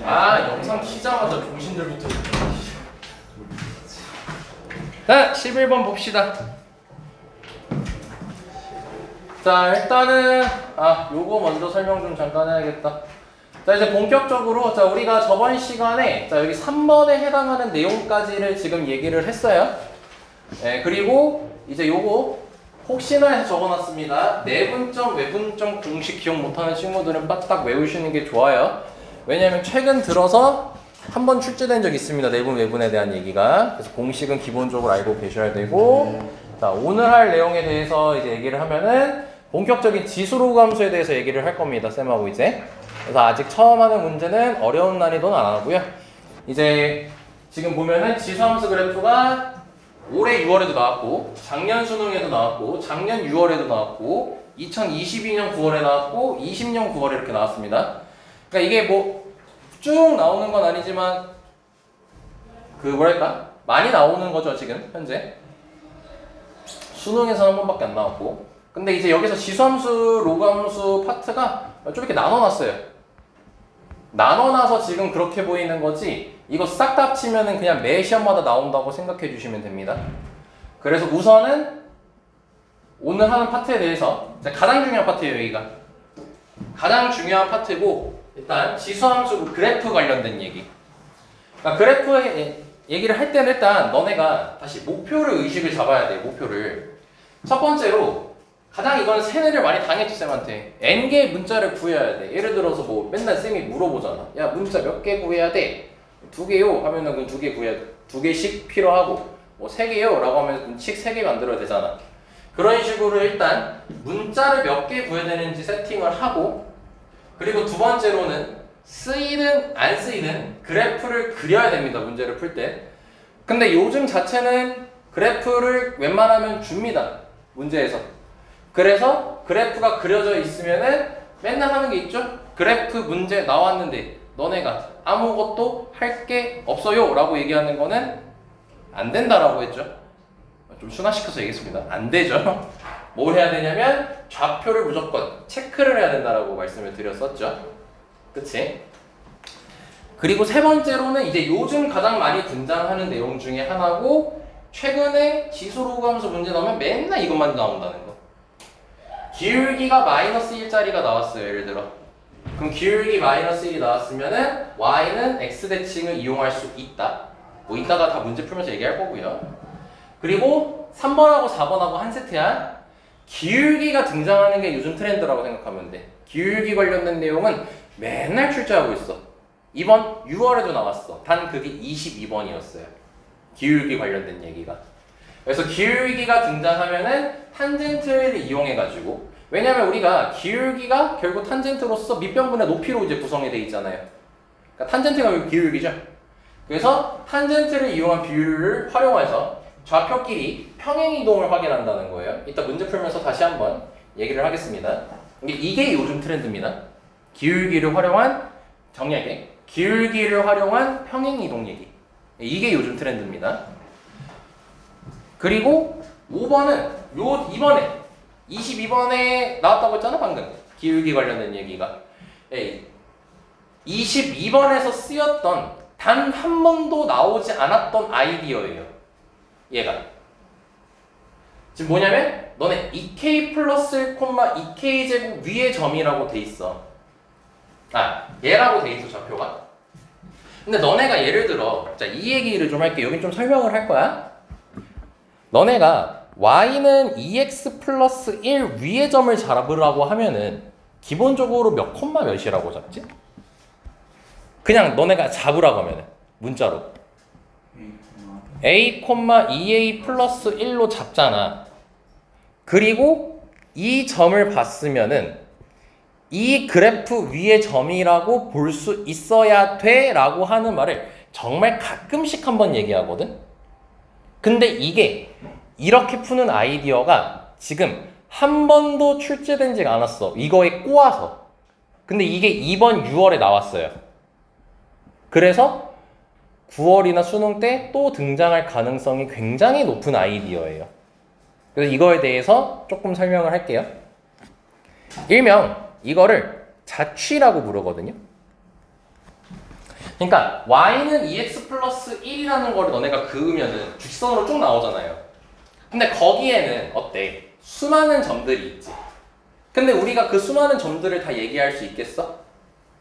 아, 영상 키자마자 병신들부터. 자, 11번 봅시다. 자, 일단은 요거 먼저 설명 좀 잠깐 해야겠다. 자, 이제 본격적으로 자, 우리가 저번 시간에 자, 여기 3번에 해당하는 내용까지를 지금 얘기를 했어요. 네, 그리고 이제 요거 혹시나 해서 적어놨습니다. 내분점, 외분점 공식 기억 못하는 친구들은 딱 외우시는 게 좋아요. 왜냐면 최근 들어서 한번 출제된 적이 있습니다. 내분, 외분에 대한 얘기가. 그래서 공식은 기본적으로 알고 계셔야 되고, 자, 오늘 할 내용에 대해서 이제 얘기를 하면은 본격적인 지수로그 함수에 대해서 얘기를 할 겁니다. 쌤하고 이제. 그래서 아직 처음 하는 문제는 어려운 난이도는 안 하고요. 이제 지금 보면은 지수함수 그래프가 올해 6월에도 나왔고, 작년 수능에도 나왔고, 작년 6월에도 나왔고, 2022년 9월에 나왔고, 20년 9월에 이렇게 나왔습니다. 그러니까 이게 뭐 쭉 나오는 건 아니지만 그 뭐랄까 많이 나오는 거죠 지금 현재. 수능에서 한 번밖에 안 나왔고. 근데 이제 여기서 지수함수, 로그함수 파트가 좀 이렇게 나눠놨어요. 나눠놔서 지금 그렇게 보이는 거지, 이거 싹 다 합치면은 그냥 매 시험마다 나온다고 생각해 주시면 됩니다. 그래서 우선은 오늘 하는 파트에 대해서 가장 중요한 파트예요. 여기가 가장 중요한 파트고, 일단 지수함수 그래프 관련된 얘기. 그러니까 그래프 얘기를 할 때는 일단 너네가 다시 목표를 의식을 잡아야 돼. 목표를 첫 번째로, 가장 이건 세뇌를 많이 당했지 쌤한테. n개의 문자를 구해야 돼. 예를 들어서 뭐 맨날 쌤이 물어보잖아. 야, 문자 몇 개 구해야 돼? 2개요 하면은 그 2개 구해야 돼. 2개씩 필요하고, 뭐 3개요 라고 하면 식 3개 만들어야 되잖아. 그런 식으로 일단 문자를 몇 개 구해야 되는지 세팅을 하고, 그리고 두 번째로는 쓰이든 안 쓰이든 그래프를 그려야 됩니다. 문제를 풀 때. 근데 요즘 자체는 그래프를 웬만하면 줍니다. 문제에서. 그래서 그래프가 그려져 있으면은 맨날 하는 게 있죠? 그래프 문제 나왔는데 너네가 아무것도 할 게 없어요 라고 얘기하는 거는 안 된다라고 했죠. 좀 순화시켜서 얘기했습니다. 안 되죠. 뭘 해야 되냐면 좌표를 무조건 체크를 해야 된다라고 말씀을 드렸었죠. 그치? 그리고 세 번째로는 이제 요즘 가장 많이 등장하는 내용 중에 하나고, 최근에 지수로그 함수 문제 나오면 맨날 이것만 나온다는 거. 기울기가 마이너스 1짜리가 나왔어요. 예를 들어. 그럼 기울기 마이너스 1이 나왔으면은 y는 x 대칭을 이용할 수 있다. 뭐 이따가 다 문제 풀면서 얘기할 거고요. 그리고 3번하고 4번하고 한 세트야. 기울기가 등장하는 게 요즘 트렌드라고 생각하면 돼. 기울기 관련된 내용은 맨날 출제하고 있어. 이번 6월에도 나왔어. 단 그게 22번이었어요. 기울기 관련된 얘기가. 그래서 기울기가 등장하면은 탄젠트를 이용해가지고, 왜냐면 우리가 기울기가 결국 탄젠트로서 밑변분의 높이로 이제 구성이 돼 있잖아요. 그러니까 탄젠트가 기울기죠. 그래서 탄젠트를 이용한 비율을 활용해서 좌표끼리 평행이동을 확인한다는 거예요. 이따 문제 풀면서 다시 한번 얘기를 하겠습니다. 이게 요즘 트렌드입니다. 기울기를 활용한, 정리하게, 기울기를 활용한 평행이동 얘기. 이게 요즘 트렌드입니다. 그리고 5번은 이번에 22번에 나왔다고 했잖아 방금. 기울기 관련된 얘기가 22번에서 쓰였던 단 한 번도 나오지 않았던 아이디어예요. 얘가 지금 뭐냐면 너네 2k 플러스 1, 2k 제곱 위의 점이라고 돼 있어. 얘라고 돼 있어 좌표가. 근데 너네가 예를 들어, 자, 이 얘기를 좀 할게. 여긴 좀 설명을 할 거야. 너네가 y는 2x 플러스 1 위의 점을 잡으라고 하면은 기본적으로 몇 콤마 몇이라고 잡지? 그냥 너네가 잡으라고 하면은 문자로 a, 2a 플러스 1로 잡잖아. 그리고 이 점을 봤으면은 이 그래프 위의 점이라고 볼 수 있어야 돼 라고 하는 말을 정말 가끔씩 한번 얘기하거든. 근데 이게 이렇게 푸는 아이디어가 지금 한 번도 출제되지가 않았어. 이거에 꼬아서. 근데 이게 이번 6월에 나왔어요. 그래서 9월이나 수능 때 또 등장할 가능성이 굉장히 높은 아이디어예요. 그래서 이거에 대해서 조금 설명을 할게요. 일명 이거를 자취라고 부르거든요. 그러니까 y는 2x 플러스 1이라는 걸 너네가 그으면은 직선으로 쭉 나오잖아요. 근데 거기에는 어때? 수많은 점들이 있지. 근데 우리가 그 수많은 점들을 다 얘기할 수 있겠어?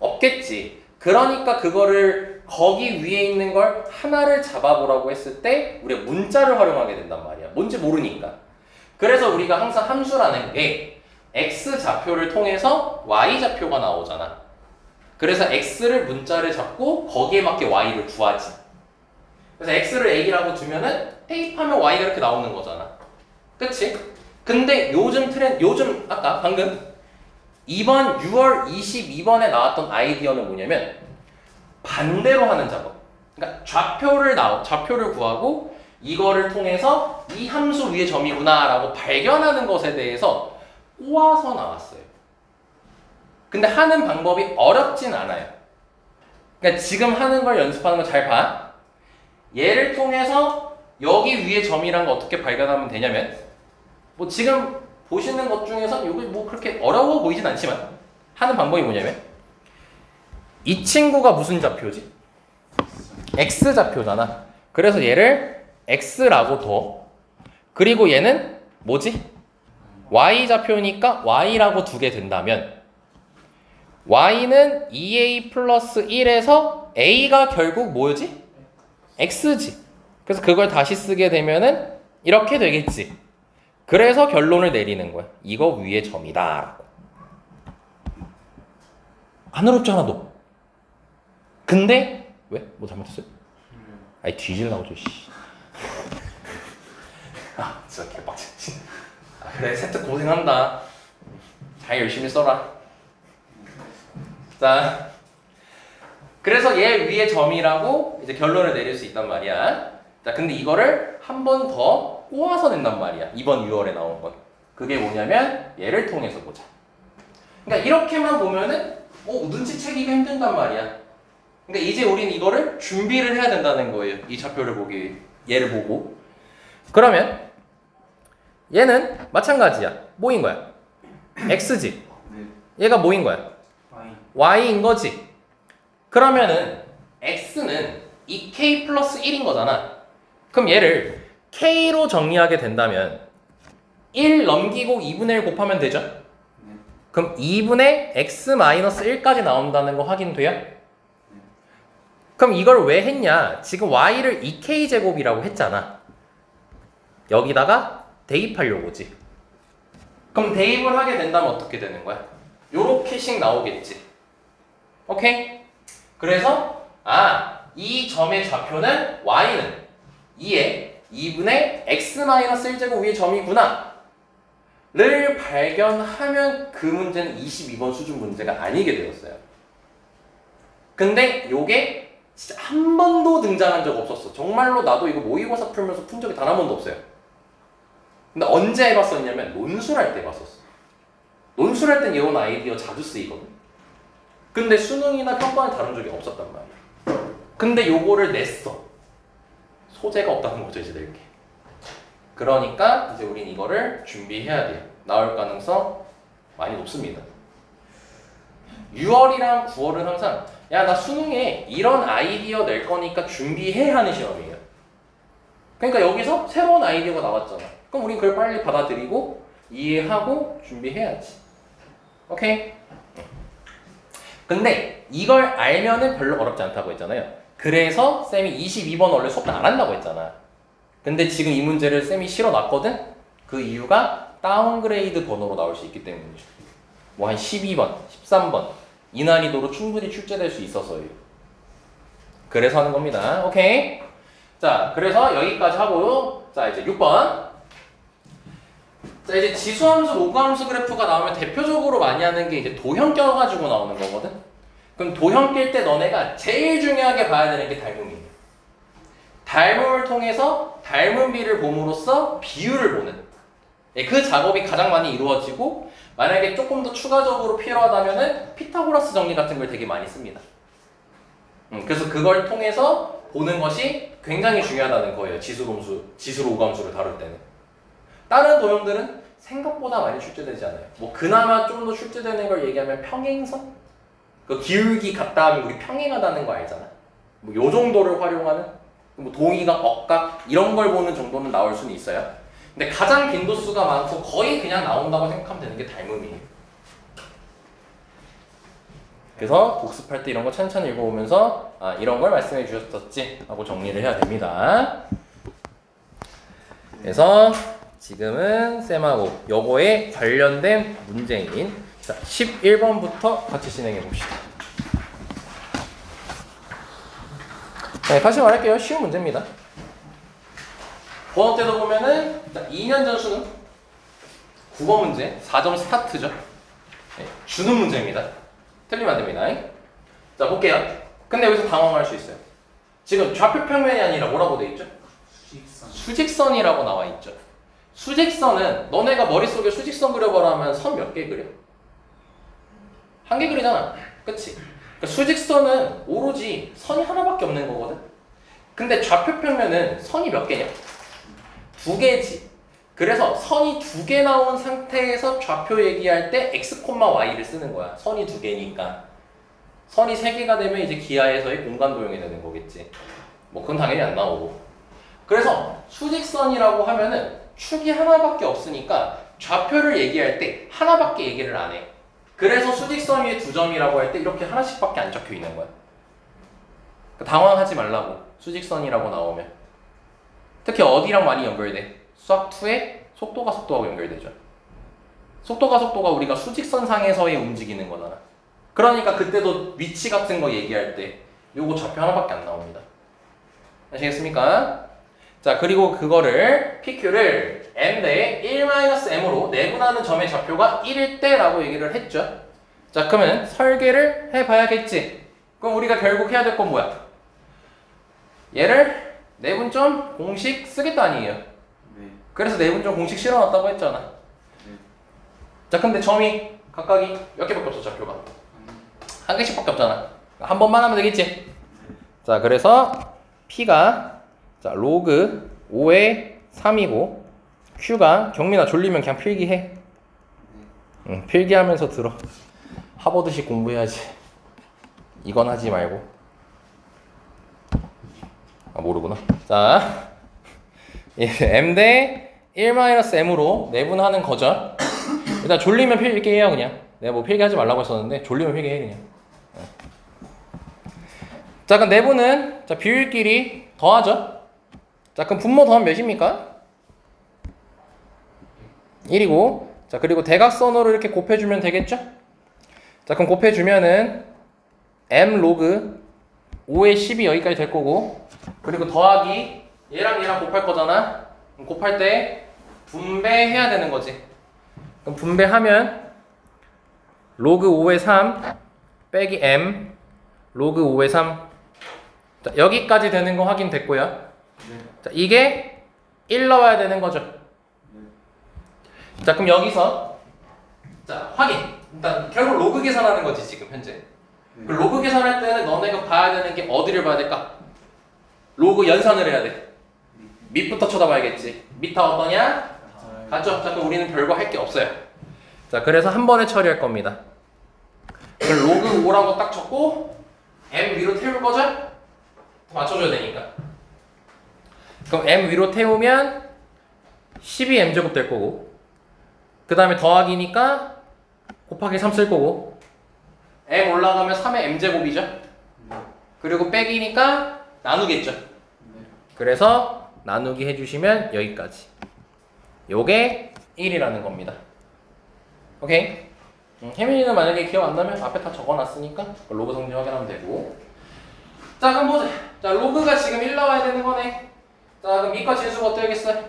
없겠지. 그러니까 그거를 거기 위에 있는 걸 하나를 잡아보라고 했을 때 우리가 문자를 활용하게 된단 말이야. 뭔지 모르니까. 그래서 우리가 항상 함수라는 게 x 좌표를 통해서 y 좌표가 나오잖아. 그래서 x를 문자를 잡고 거기에 맞게 y를 구하지. 그래서 x를 a라고 두면은 대입하면 y가 이렇게 나오는 거잖아. 그치? 근데 요즘 아까 방금 이번 6월 22번에 나왔던 아이디어는 뭐냐면 반대로 하는 작업. 그러니까 좌표를 구하고 이거를 통해서 이 함수 위에 점이구나 라고 발견하는 것에 대해서 꼬아서 나왔어요. 근데 하는 방법이 어렵진 않아요. 그러니까 지금 하는 걸 연습하는 거 잘 봐. 얘를 통해서 여기 위에 점이란 거 어떻게 발견하면 되냐면 뭐 지금 보시는 것 중에서 이게 뭐 그렇게 어려워 보이진 않지만 하는 방법이 뭐냐면 이 친구가 무슨 좌표지? x 좌표잖아. 그래서 얘를 x라고 둬. 그리고 얘는 뭐지? y 좌표니까 y라고 두게 된다면 y는 2a 플러스 1에서 a가 결국 뭐지? x지. 그래서 그걸 다시 쓰게 되면은 이렇게 되겠지. 그래서 결론을 내리는 거야. 이거 위에 점이다. 안 어렵잖아 너. 근데 왜? 뭐 잘못했어요? 아이 뒤질라고 저 씨. 아 진짜 개빡쳤지. 아, 그래 세트 고생한다. 잘 열심히 써라. 자, 그래서 얘 위에 점이라고 이제 결론을 내릴 수 있단 말이야. 자, 근데 이거를 한 번 더 꼬아서 낸단 말이야. 이번 6월에 나온 건. 그게 뭐냐면 얘를 통해서 보자. 그러니까 이렇게만 보면은 눈치채기가 힘든단 말이야. 그러니까 이제 우린 이거를 준비를 해야 된다는 거예요. 이 좌표를 보기, 얘를 보고. 그러면 얘는 마찬가지야. 뭐인 거야? x지. 얘가 뭐인 거야? y인 거지. 그러면은 x는 2k 플러스 1인 거잖아. 그럼 얘를 k로 정리하게 된다면 1 넘기고 2분의 1 곱하면 되죠? 그럼 2분의 x 마이너스 1까지 나온다는 거 확인돼요? 그럼 이걸 왜 했냐? 지금 y를 2k 제곱이라고 했잖아. 여기다가 대입하려고지. 그럼 대입을 하게 된다면 어떻게 되는 거야? 요렇게씩 나오겠지. 오케이? 그래서 이 점의 좌표는 y는 2에 2분의 x-1제곱 위의 점이구나 를 발견하면 그 문제는 22번 수준 문제가 아니게 되었어요. 근데 요게 진짜 한 번도 등장한 적 없었어. 정말로 나도 이거 모의고사 풀면서 푼 적이 단 한 번도 없어요. 근데 언제 해봤었냐면 논술할 때 해봤었어. 논술할 땐 이런 아이디어 자주 쓰이거든. 근데 수능이나 평가는 다룬 적이 없었단 말이야. 근데 요거를 냈어. 소재가 없다는 거죠, 이제 낼게. 그러니까 이제 우린 이거를 준비해야 돼요. 나올 가능성 많이 높습니다. 6월이랑 9월은 항상 야, 나 수능에 이런 아이디어 낼 거니까 준비해 하는 시험이에요. 그러니까 여기서 새로운 아이디어가 나왔잖아. 그럼 우린 그걸 빨리 받아들이고 이해하고 준비해야지. 오케이? 근데 이걸 알면은 별로 어렵지 않다고 했잖아요. 그래서 쌤이 22번 원래 수업 안 한다고 했잖아. 근데 지금 이 문제를 쌤이 실어놨거든? 그 이유가 다운그레이드 번호로 나올 수 있기 때문이죠. 뭐 한 12번, 13번 이 난이도로 충분히 출제될 수 있어서요. 그래서 하는 겁니다. 오케이? 자, 그래서 여기까지 하고요. 자, 이제 6번. 자, 이제 지수함수, 로그함수 그래프가 나오면 대표적으로 많이 하는 게 이제 도형 껴가지고 나오는 거거든? 그럼 도형 낄 때 너네가 제일 중요하게 봐야 되는 게 닮음이에요. 닮음을 통해서 닮은 비를 봄으로써 비율을 보는 그 작업이 가장 많이 이루어지고 만약에 조금 더 추가적으로 필요하다면은 피타고라스 정리 같은 걸 되게 많이 씁니다. 그래서 그걸 통해서 보는 것이 굉장히 중요하다는 거예요. 지수 로그함수를 다룰 때는. 다른 도형들은 생각보다 많이 출제되지 않아요. 뭐 그나마 좀 더 출제되는 걸 얘기하면 평행선? 그 기울기 같다 하면 우리 평행하다는 거 알잖아. 뭐 요 정도를 활용하는 뭐 동의각, 억각 이런 걸 보는 정도는 나올 수는 있어요. 근데 가장 빈도수가 많고 거의 그냥 나온다고 생각하면 되는 게 닮음이에요. 그래서 복습할 때 이런 거 천천히 읽어보면서 아 이런 걸 말씀해 주셨었지 하고 정리를 해야 됩니다. 그래서 지금은 쌤하고 요거에 관련된 문제인 자 11번부터 같이 진행해 봅시다. 네, 다시 말할게요. 쉬운 문제입니다. 번호 때도 보면은 2년 전 수능 국어 문제 4점 스타트죠. 네, 주는 문제입니다. 틀리면 안 됩니다. 자 볼게요. 근데 여기서 당황할 수 있어요. 지금 좌표 평면이 아니라 뭐라고 돼 있죠? 수직선이라고 나와 있죠. 수직선은 너네가 머릿속에 수직선 그려봐라 하면 선 몇 개 그려? 한 개 그리잖아. 그치? 그러니까 수직선은 오로지 선이 하나밖에 없는 거거든. 근데 좌표 평면은 선이 몇 개냐? 두 개지. 그래서 선이 두 개 나온 상태에서 좌표 얘기할 때 x, y를 쓰는 거야. 선이 두 개니까. 선이 세 개가 되면 이제 기하에서의 공간 도형이 되는 거겠지. 뭐 그건 당연히 안 나오고. 그래서 수직선이라고 하면은 축이 하나밖에 없으니까 좌표를 얘기할 때 하나밖에 얘기를 안 해. 그래서 수직선 위에 두 점이라고 할 때 이렇게 하나씩밖에 안 적혀 있는 거야. 그러니까 당황하지 말라고. 수직선이라고 나오면. 특히 어디랑 많이 연결돼? 수학 2에 속도가 속도하고 연결되죠. 속도가 속도가 우리가 수직선상에서의 움직이는 거잖아. 그러니까 그때도 위치 같은 거 얘기할 때 요거 좌표 하나밖에 안 나옵니다. 아시겠습니까? 자 그리고 그거를 PQ를 m 대 1-m으로 내분하는 점의 좌표가 1일 때 라고 얘기를 했죠. 자 그러면 설계를 해봐야겠지. 그럼 우리가 결국 해야 될 건 뭐야? 얘를 내분점 공식 쓰겠다 아니에요? 네. 그래서 내분점 공식 실어놨다고 했잖아. 네. 자 근데 점이 각각이 몇 개밖에 없어 좌표가? 한 개씩밖에 없잖아. 한 번만 하면 되겠지? 네. 자 그래서 P가 자 로그 5의 3이고 Q가 경민아 졸리면 그냥 필기해. 응, 필기하면서 들어. 하버드식 공부해야지. 이건 하지 말고. 아 모르구나. 자 m 대 1-m으로 내분하는 거죠. 일단 졸리면 필기해요 그냥. 내가 뭐 필기하지 말라고 했었는데 졸리면 필기해 그냥. 자 그럼 내분은 자 비율끼리 더하죠. 자 그럼 분모 더하면 몇입니까? 1이고 자 그리고 대각선으로 이렇게 곱해주면 되겠죠? 자 그럼 곱해주면은 m 로그 5의 10이 여기까지 될 거고 그리고 더하기 얘랑 얘랑 곱할 거잖아. 그럼 곱할 때 분배해야 되는 거지. 그럼 분배하면 로그 5의 3 빼기 m 로그 5의 3 자, 여기까지 되는 거 확인됐고요. 네. 자, 이게 1 넣어야 되는 거죠. 네. 자, 그럼 여기서 자, 확인. 일단 결국 로그 계산하는 거지 지금 현재. 네. 그 로그 계산할 때는 너네가 봐야 되는 게 어디를 봐야 될까? 로그 연산을 해야 돼. 밑부터 쳐다봐야겠지. 밑 다 어떠냐? 같죠? 자, 그럼 우리는 별거 할 게 없어요. 자, 그래서 한 번에 처리할 겁니다. 그럼 로그 5라고 딱 적고 m 위로 태울 거죠? 맞춰줘야 되니까. 그럼 m 위로 태우면 12m제곱 될 거고 그 다음에 더하기니까 곱하기 3 쓸 거고 m 올라가면 3의 m제곱이죠. 그리고 빼기니까 나누겠죠. 그래서 나누기 해주시면 여기까지. 요게 1이라는 겁니다. 오케이? 혜민이는 만약에 기억 안 나면 앞에 다 적어놨으니까 로그 성질 확인하면 되고. 자 그럼 보자. 자 로그가 지금 1 나와야 되는 거네. 자 그럼 밑과 진수가 어떠야겠어요?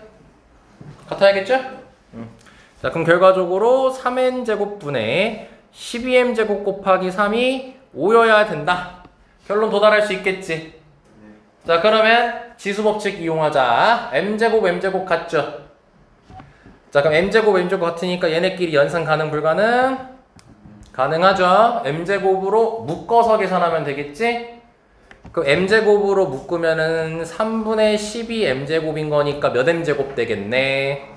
같아야겠죠? 자 그럼 결과적으로 3n제곱분의 12m제곱 곱하기 3이 5여야 된다. 결론 도달할 수 있겠지. 자 그러면 지수법칙 이용하자. m제곱 m제곱 같죠? 자 그럼 m제곱 m제곱 같으니까 얘네끼리 연산 가능 불가능? 가능하죠. m제곱으로 묶어서 계산하면 되겠지? 그럼 m제곱으로 묶으면은 3분의 12 m제곱인 거니까 몇 m제곱 되겠네?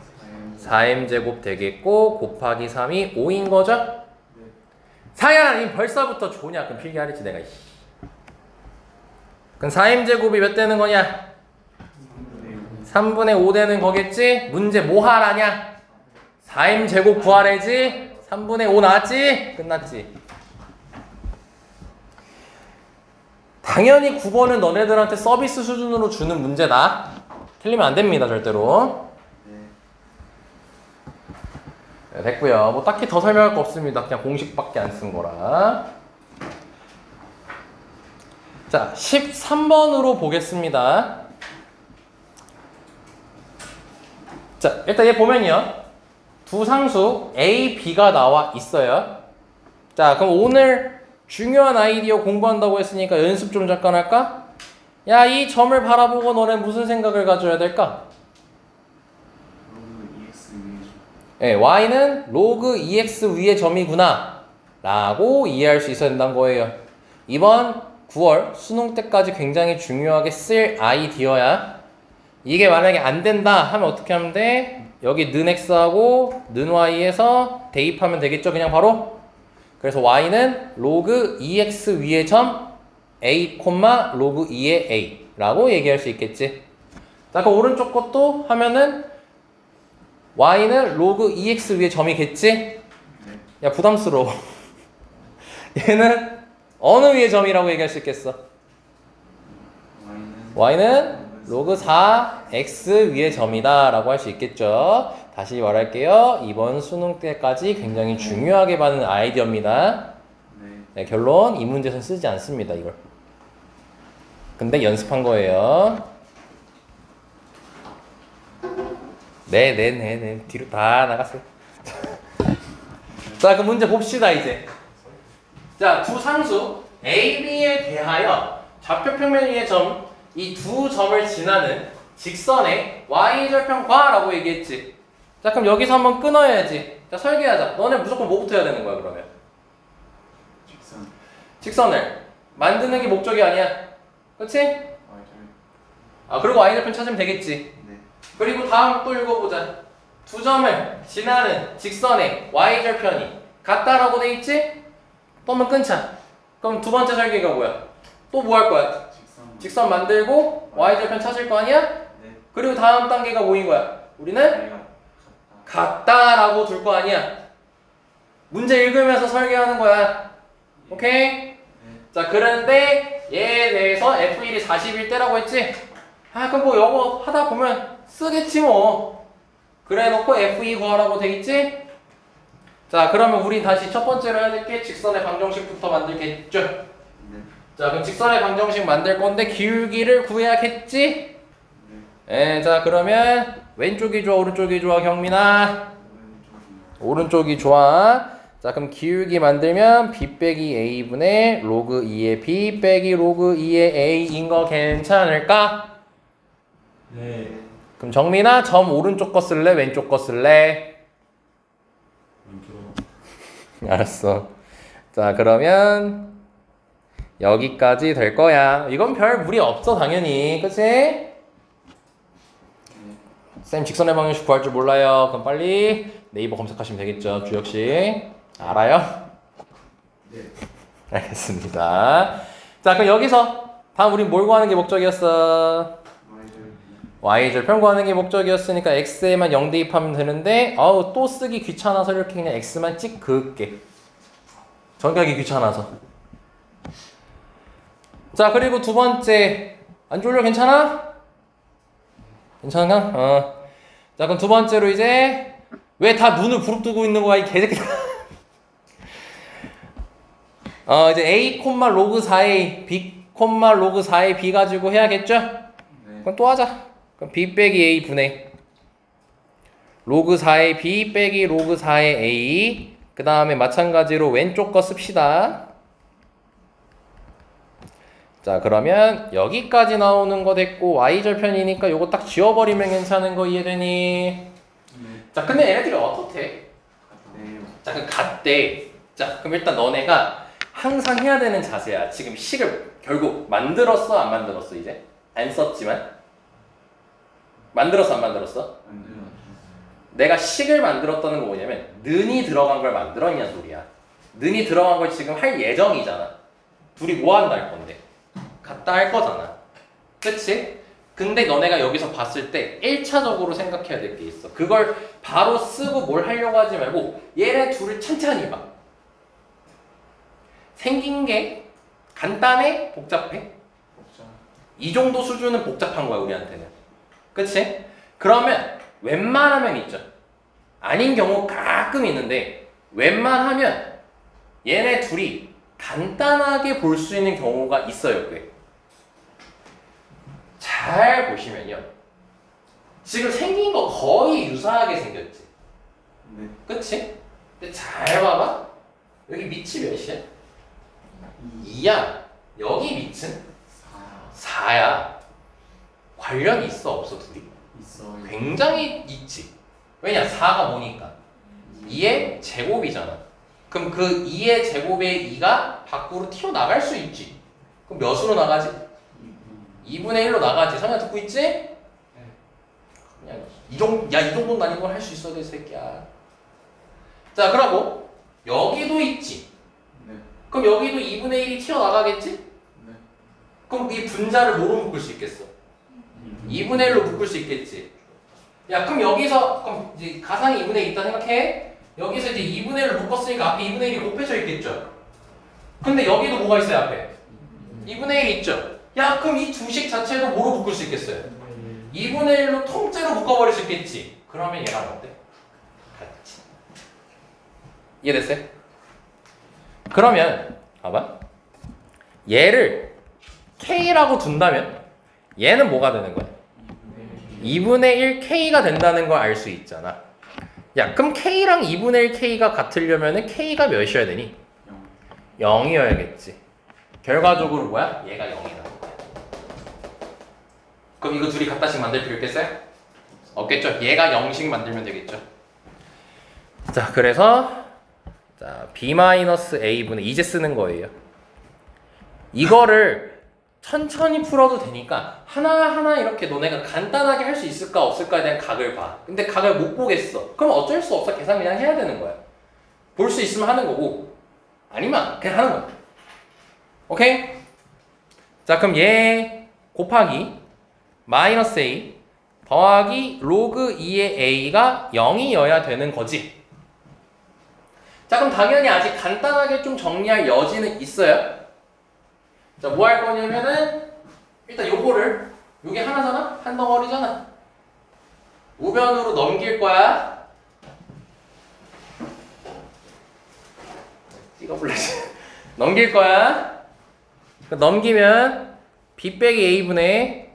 4m제곱 되겠고 곱하기 3이 5인 거죠? 상현아 벌써부터 조냐? 그럼 필기하랬지 내가. 그럼 4m제곱이 몇 되는 거냐? 3분의 5 되는 거겠지? 문제 뭐 하라냐? 4m제곱 구하래지? 3분의 5 나왔지? 끝났지? 당연히 9번은 너네들한테 서비스 수준으로 주는 문제다. 틀리면 안 됩니다, 절대로. 네, 됐고요. 뭐 딱히 더 설명할 거 없습니다. 그냥 공식밖에 안 쓴 거라. 자, 13번으로 보겠습니다. 자, 일단 얘 보면요. 두 상수 A, B가 나와 있어요. 자, 그럼 오늘 중요한 아이디어 공부한다고 했으니까 연습 좀 잠깐 할까? 야, 이 점을 바라보고 너네 무슨 생각을 가져야 될까? 네, y는 로그 2x 위의 점이구나 라고 이해할 수 있어야 된다는 거예요. 이번 9월 수능 때까지 굉장히 중요하게 쓸 아이디어야. 이게 만약에 안 된다 하면 어떻게 하면 돼? 여기 는 x하고 는 y에서 대입하면 되겠죠, 그냥 바로? 그래서 y는 로그 2x 위의 점 a, 로그 2의 a 라고 얘기할 수 있겠지. 자, 그 오른쪽 것도 하면은 y는 로그 2x 위의 점이겠지? 야, 부담스러워. 얘는 어느 위의 점이라고 얘기할 수 있겠어? y는 로그 4x 위의 점이다 라고 할 수 있겠죠. 다시 말할게요. 이번 수능 때까지 굉장히 중요하게 받는 아이디어입니다. 네, 결론 이 문제에서는 쓰지 않습니다, 이걸. 근데 연습한 거예요. 네. 뒤로 다 나갔어요. 자, 그 문제 봅시다, 이제. 자, 두 상수 A, B에 대하여 좌표평면 위의 점, 이 두 점을 지나는 직선의 y절편과라고 얘기했지. 자, 그럼 여기서 한번 끊어야지. 자, 설계하자. 너네 무조건 뭐부터 해야 되는 거야, 그러면? 직선을 만드는 게 목적이 아니야. 그치? 아, 그리고 y절편 찾으면 되겠지. 그리고 다음 또 읽어보자. 두 점을 지나는 직선의 y절편이 같다라고 돼 있지? 또 한번 끊자. 그럼 두 번째 설계가 뭐야? 또 뭐 할 거야? 직선 만들고 y절편 찾을 거 아니야? 그리고 다음 단계가 뭐인 거야? 우리는 같다라고 둘 거 아니야? 문제 읽으면서 설계하는 거야. 오케이? 자, 그런데 얘에 대해서 F1이 40일 때라고 했지? 아, 그럼 뭐 이거 하다 보면 쓰겠지 뭐. 그래 놓고 F2 구하라고 되겠지? 자, 그러면 우린 다시 첫 번째로 해야 될 게 직선의 방정식부터 만들겠죠? 자, 그럼 직선의 방정식 만들 건데 기울기를 구해야겠지? 네, 자, 그러면 왼쪽이 좋아, 오른쪽이 좋아, 경민아? 오른쪽이 좋아. 자, 그럼 기울기 만들면 b 빼기 a분의 로그 2의 b 빼기 로그 2의 a인 거 괜찮을까? 네. 그럼 정민아, 점 오른쪽 거 쓸래? 왼쪽 거 쓸래? 왼쪽. 알았어. 자, 그러면 여기까지 될 거야. 이건 별 무리 없어, 당연히. 그치? 쌤 직선의 방정식 구할 줄 몰라요. 그럼 빨리 네이버 검색하시면 되겠죠. 주혁씨. 알아요? 네. 알겠습니다. 자, 그럼 여기서 다음 우린 뭘 구하는 게 목적이었어? y절편 구하는 게 목적이었으니까 x에만 0 대입하면 되는데 아우, 또 쓰기 귀찮아서 이렇게 그냥 x만 찍 그을게. 정리하기 귀찮아서. 자, 그리고 두 번째. 안 졸려? 괜찮아? 괜찮아? 자, 그럼 두 번째로 이제 왜 다 눈을 부릅뜨고 있는 거야, 이 개새끼들. 이제 a, 로그 4a, b, 로그 4a, b 가지고 해야겠죠? 그럼 또 하자. 그럼 b 빼기 a 분의 로그 4의 b 빼기 로그 4의 a. 그 다음에 마찬가지로 왼쪽 거 씁시다. 자, 그러면 여기까지 나오는 거 됐고 y절편이니까 요거 딱 지워버리면 괜찮은 거 이해되니? 자, 근데 얘네들이 어떻대? 자, 그럼 같대. 자, 그럼 일단 너네가 항상 해야 되는 자세야. 지금 식을 결국 만들었어, 안 만들었어? 이제? 안 썼지만? 만들었어, 안 만들었어? 내가 식을 만들었다는 거 뭐냐면 는이 들어간 걸 만들었냐 소리야. 는이 들어간 걸 지금 할 예정이잖아. 둘이 뭐 한다 할 건데? 같다 할 거잖아. 그치? 근데 너네가 여기서 봤을 때 1차적으로 생각해야 될 게 있어. 그걸 바로 쓰고 뭘 하려고 하지 말고 얘네 둘을 천천히 봐. 생긴 게 간단해? 복잡해? 복잡. 이 정도 수준은 복잡한 거야 우리한테는. 그치? 그러면 웬만하면 있죠. 아닌 경우 가끔 있는데 웬만하면 얘네 둘이 간단하게 볼 수 있는 경우가 있어요. 꽤. 잘 보시면요. 지금 생긴 거 거의 유사하게 생겼지. 네. 그치? 근데 잘 봐봐. 여기 밑이 몇이야? 2야. 여기 밑은 4야. 관련이 있어 없어 둘이? 있어요. 굉장히 있지. 왜냐? 4가 뭐니까? 2의 제곱이잖아. 그럼 그 2의 제곱의 2가 밖으로 튀어나갈 수 있지. 그럼 몇으로 나가지? 2분의 1로 나가지. 성현 듣고 있지? 그냥 이 정도는 아닌 걸 할 수 있어야 돼, 새끼야. 자, 그러고 여기도 있지. 네. 그럼 여기도 2분의 1이 튀어나가겠지? 네. 그럼 이 분자를 뭐로 묶을 수 있겠어? 2분의 1로 묶을 수 있겠지. 야, 그럼 여기서 그럼 이제 가상이 2분의 1 있다 생각해. 여기서 이제 2분의 1을 묶었으니까 앞에 2분의 1이 곱해져 있겠죠. 근데 여기도 뭐가 있어요, 앞에? 2분의 1이 있죠. 야, 그럼 이 두 식 자체도 뭐로 묶을 수 있겠어요? 2분의 1로 통째로 묶어버릴 수 있겠지. 그러면 얘랑 어때? 같이. 이해됐어요? 그러면 봐봐. 얘를 K라고 둔다면 얘는 뭐가 되는 거야? 2분의 1 K가 된다는 걸 알 수 있잖아. 야, 그럼 K랑 2분의 1 K가 같으려면 K가 몇이어야 되니? 0이어야겠지. 결과적으로 뭐야? 얘가 0이다. 그럼 이거 둘이 같다씩 만들 필요 있겠어요? 없겠죠? 얘가 0씩 만들면 되겠죠. 자, 그래서 자, B-A분의 이제 쓰는 거예요. 이거를 천천히 풀어도 되니까 하나하나 이렇게 너네가 간단하게 할 수 있을까 없을까에 대한 각을 봐. 근데 각을 못 보겠어. 그럼 어쩔 수 없어. 계산 그냥 해야 되는 거야. 볼 수 있으면 하는 거고 아니면 그냥 하는 거야. 오케이? 자, 그럼 얘 곱하기 마이너스 A 더하기 로그 2의 A가 0이어야 되는 거지. 자, 그럼 당연히 아직 간단하게 좀 정리할 여지는 있어요. 자, 뭐 할 거냐면은 일단 요거를 요게 하나잖아? 한 덩어리잖아. 우변으로 넘길 거야. 찍어볼래지. 넘길 거야. 넘기면 B 빼기 A분의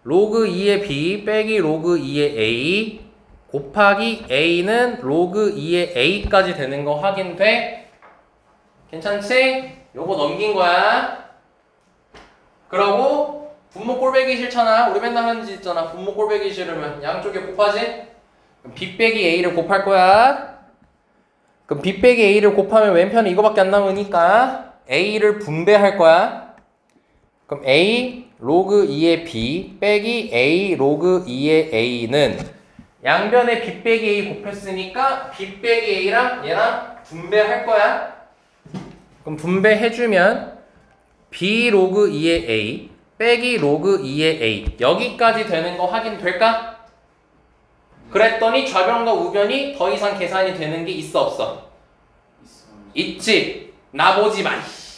로그 2의 B 빼기 로그 2의 A 곱하기 A는 로그 2의 A까지 되는 거 확인돼? 괜찮지? 요거 넘긴 거야. 그러고 분모 꼴배기 싫잖아. 우리 맨날 하는 짓 있잖아. 분모 꼴배기 싫으면 양쪽에 곱하지? 그럼 B 빼기 A를 곱할 거야. 그럼 B 빼기 A를 곱하면 왼편에 이거밖에 안 남으니까 A를 분배할 거야. 그럼 A 로그 2의 B 빼기 A 로그 2의 A는 양변에 B 빼기 A 곱했으니까 B 빼기 A랑 얘랑 분배할 거야. 그럼 분배해주면 B 로그 2의 A 빼기 로그 2의 A 여기까지 되는 거 확인될까? 그랬더니 좌변과 우변이 더 이상 계산이 되는 게 있어 없어? 있어요. 있지. 나보지 마.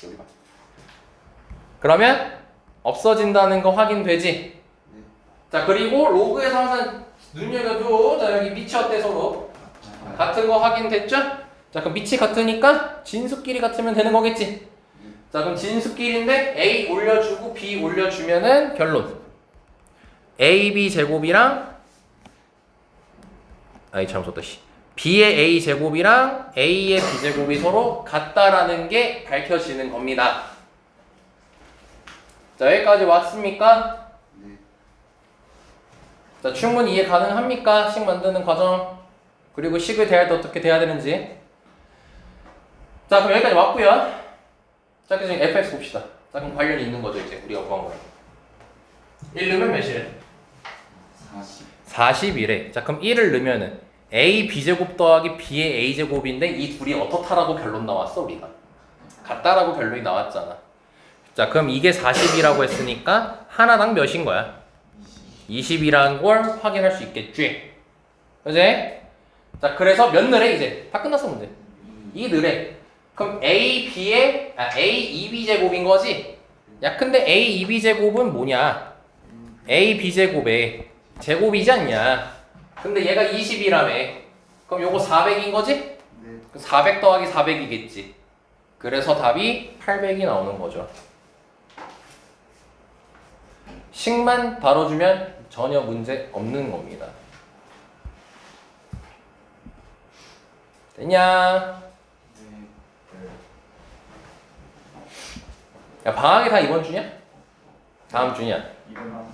여기 봐. 그러면 없어진다는 거 확인되지? 네. 자, 그리고 로그에서 항상 눈여겨줘. 자, 여기 밑이 어때 서로? 같은 거 확인됐죠? 자, 그럼 밑이 같으니까 진수끼리 같으면 되는 거겠지? 자, 그럼 진수끼리인데 A 올려주고 B 올려주면은 결론 AB 제곱이랑 아이 잘못 썼다 씨. B의 A 제곱이랑 A의 B 제곱이 서로 같다라는 게 밝혀지는 겁니다. 자, 여기까지 왔습니까? 네. 자, 충분히 이해 가능합니까? 식 만드는 과정 그리고 식을 대할 때 어떻게 대해야 되는지. 자, 그럼 여기까지 왔고요. 자, 그래서 fx 봅시다. 자, 그럼 관련이 있는 거죠 이제 우리가 구한 거랑. 1 넣으면 몇이래? 40. 40이래. 자, 그럼 1을 넣으면은 a b제곱 더하기 b의 a제곱인데 이 둘이 어떻다라고 결론 나왔어 우리가. 같다라고 결론이 나왔잖아. 자 그럼 이게 40이라고 했으니까 하나당 몇인 거야? 20이라는 걸 확인할 수 있겠지. 그지? 자 그래서 몇 늘에 이제 다 끝났어 문제. 2 늘에. 그럼 a b의 a 2b 제곱인 거지? 야 근데 a 2b 제곱은 뭐냐? a b 제곱의 제곱이지 않냐? 근데 얘가 20이라며. 그럼 요거 400인 거지? 네. 400 더하기 400이겠지. 그래서 답이 800이 나오는 거죠. 식만 다뤄주면 전혀 문제 없는 겁니다. 됐냐? 네. 야 방학이 다 이번 주냐? 다음 주냐? 이번 다음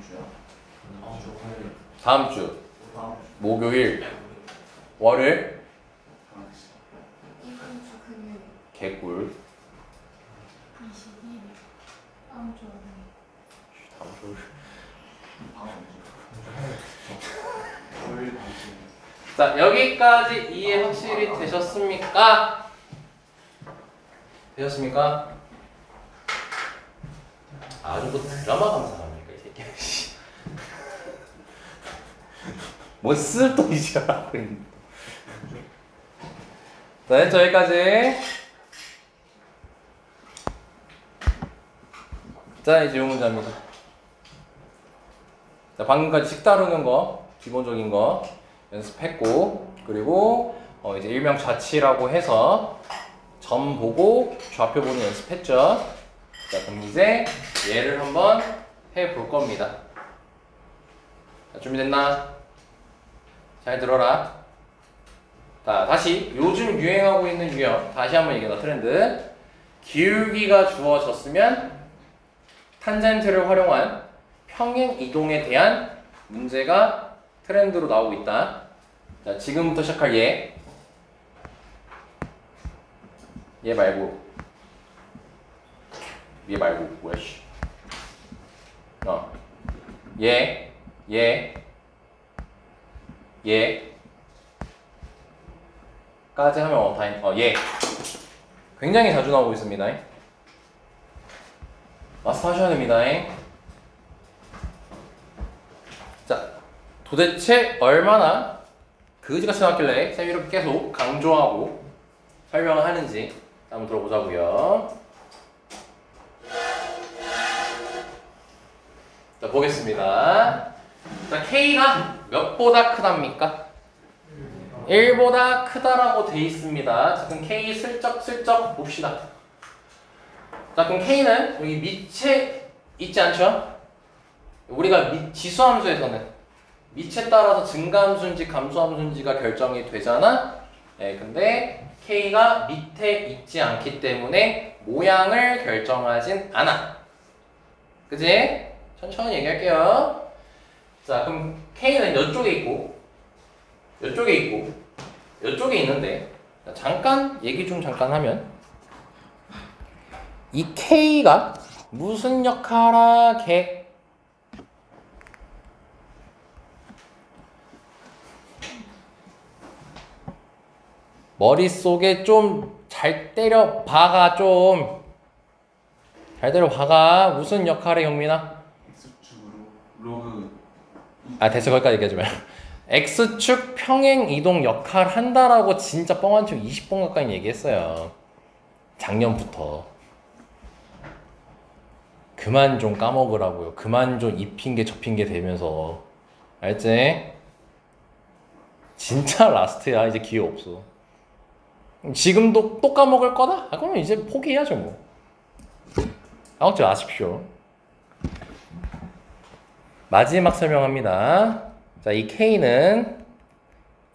주야? 다음 주 화요일. 다음 주 다음 주. 목요일 월요일 다음 주. 이번 주 금요일 개꿀. 22일 다음 주 월요일 다음 주 다음 주. 화요일 다음 주. 자 여기까지 이해 확실히 되셨습니까? 되셨습니까? 아주 뭐 드라마 감상합니까 이 새끼. 뭐 쓸데없이 하고 있는. 자 됐죠 여기까지. 자 이제 요 문제입니다. 자 방금까지 식 다루는 거 기본적인 거 연습했고, 그리고 이제 일명좌치라고 해서 점 보고 좌표 보는 연습했죠. 자 그럼 이제 얘를 한번 해볼 겁니다. 자, 준비됐나? 잘 들어라. 자 다시 요즘 유행하고 있는 유형 다시 한번 얘기하자. 트렌드. 기울기가 주어졌으면 탄젠트를 활용한 평행 이동에 대한 문제가 트렌드로 나오고 있다. 자 지금부터 시작할 얘 말고 얘 말고 뭐야 씨. 까지 하면 얘 굉장히 자주 나오고 있습니다. 마스터 하셔야 됩니다. 자 도대체 얼마나 그지같이 나왔길래 쌤이 이렇게 계속 강조하고 설명을 하는지 한번 들어보자고요. 자 보겠습니다. 자 K가 몇보다 크답니까? 1보다 크다라고 돼 있습니다. 자 그럼 K 슬쩍 봅시다. 자 그럼 K는 여기 밑에 있지 않죠? 우리가 지수함수에서는 밑에 따라서 증가함수인지 감소함수인지가 결정이 되잖아. 네, 근데 K가 밑에 있지 않기 때문에 모양을 결정하진 않아. 그지? 천천히 얘기할게요. 자 그럼 K는 이쪽에 있고 이쪽에 있는데, 자, 잠깐 얘기 좀 잠깐 하면 이 K가 무슨 역할하게 머릿속에 좀 잘 때려 박아. 좀 잘 때려 박아. 무슨 역할에 경민아? X축으로 로그. 됐어. 거기까지 얘기하지 마요. X축 평행 이동 역할 한다라고 진짜 뻥한 척 20번 가까이 얘기했어요. 작년부터. 그만 좀 까먹으라고요. 그만 좀 이 핑계 저 핑계 대면서. 알지? 진짜 라스트야. 이제 기회 없어. 지금도 또 까먹을 거다? 그러면 이제 포기해야죠 뭐. 까먹지 마십시오. 마지막 설명합니다. 자, 이 K는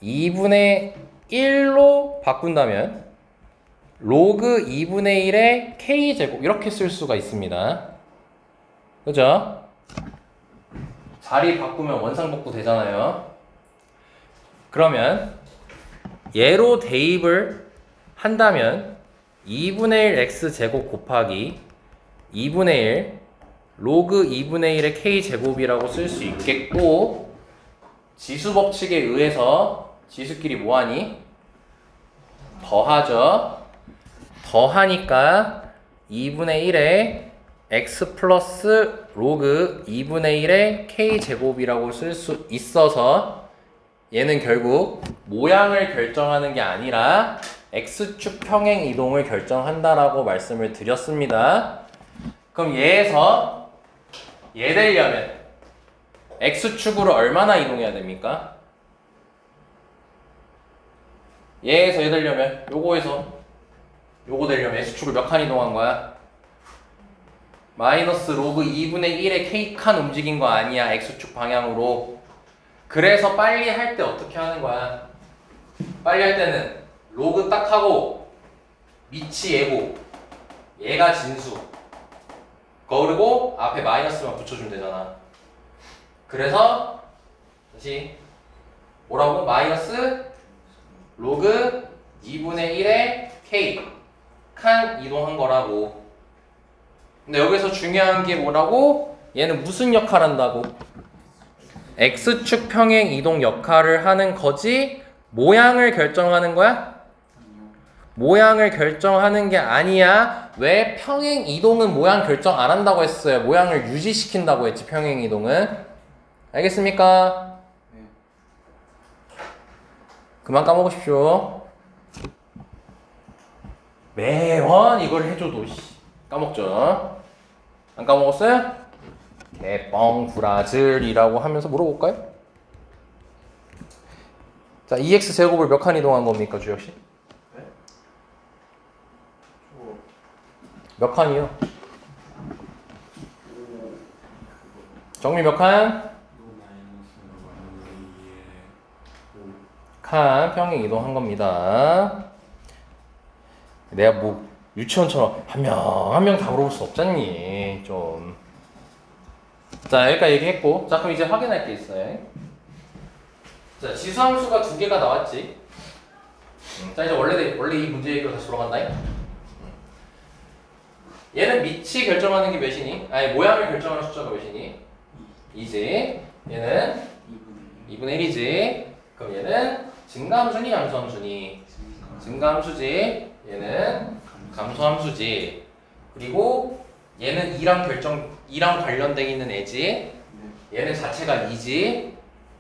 2분의 1로 바꾼다면 로그 2분의 1의 K제곱 이렇게 쓸 수가 있습니다. 그죠? 자리 바꾸면 원상복구 되잖아요. 그러면 얘로 대입을 한다면 2분의 1 X제곱 곱하기 2분의 1 로그 2분의 1의 K제곱이라고 쓸 수 있겠고, 지수 법칙에 의해서 지수끼리 뭐하니? 더하죠. 더하니까 2분의 1에 x 플러스 로그 2분의 1의 k제곱이라고 쓸 수 있어서 얘는 결국 모양을 결정하는 게 아니라 x축 평행 이동을 결정한다라고 말씀을 드렸습니다. 그럼 얘에서 얘 되려면 x축으로 얼마나 이동해야 됩니까? 얘에서 얘 되려면 요거에서 요거 되려면 x축을 몇 칸 이동한 거야? 마이너스 로그 2분의 1의 k칸 움직인 거 아니야, x축 방향으로. 그래서 빨리 할 때 어떻게 하는 거야? 빨리 할 때는 로그 딱 하고 밑이 얘고 얘가 진수, 그리고 앞에 마이너스만 붙여주면 되잖아. 그래서 다시 뭐라고? 마이너스 로그 2분의 1의 k 칸 이동한 거라고. 근데 여기서 중요한 게 뭐라고? 얘는 무슨 역할 한다고? x축 평행 이동 역할을 하는 거지 모양을 결정하는 거야? 모양을 결정하는 게 아니야. 왜? 평행 이동은 모양 결정 안 한다고 했어요. 모양을 유지시킨다고 했지, 평행 이동은. 알겠습니까? 네. 그만 까먹으십시오. 매번 이걸 해줘도 까먹죠. 안 까먹었어요? 개뻥 구라질이라고 하면서 물어볼까요? 자, 2x 제곱을 몇 칸 이동한 겁니까, 주혁씨? 네? 몇 칸이요? 정리 몇 칸? 칸 평행 이동한 겁니다. 내가 뭐 유치원처럼 한 명 한 명 다 물어볼 수 없잖니, 좀. 자, 여기까지 얘기했고, 자, 그럼 이제 확인할 게 있어요. 자, 지수함수가 두 개가 나왔지. 자, 이제 원래 이 문제 얘기로 다시 돌아간다. 얘는 밑이 결정하는 게 몇이니? 아니, 모양을 결정하는 숫자가 몇이니? 2지. 얘는 2분의 1이지. 그럼 얘는 증가함수니 감소함수니? 증가함수지. 얘는 감소함수지. 그리고 얘는 2랑 관련되어 있는 애지. 얘는 자체가 2지.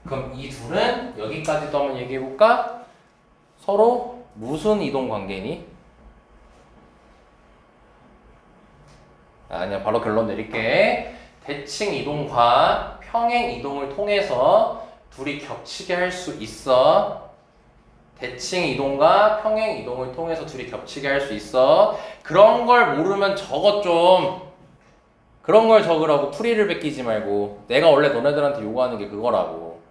그럼 이 둘은 여기까지도 한번 얘기해볼까? 서로 무슨 이동 관계니? 아니야, 바로 결론 내릴게. 대칭 이동과 평행 이동을 통해서 둘이 겹치게 할 수 있어. 대칭 이동과 평행 이동을 통해서 둘이 겹치게 할 수 있어. 그런 걸 모르면 적어 좀. 그런 걸 적으라고. 풀이를 베끼지 말고. 내가 원래 너네들한테 요구하는 게 그거라고.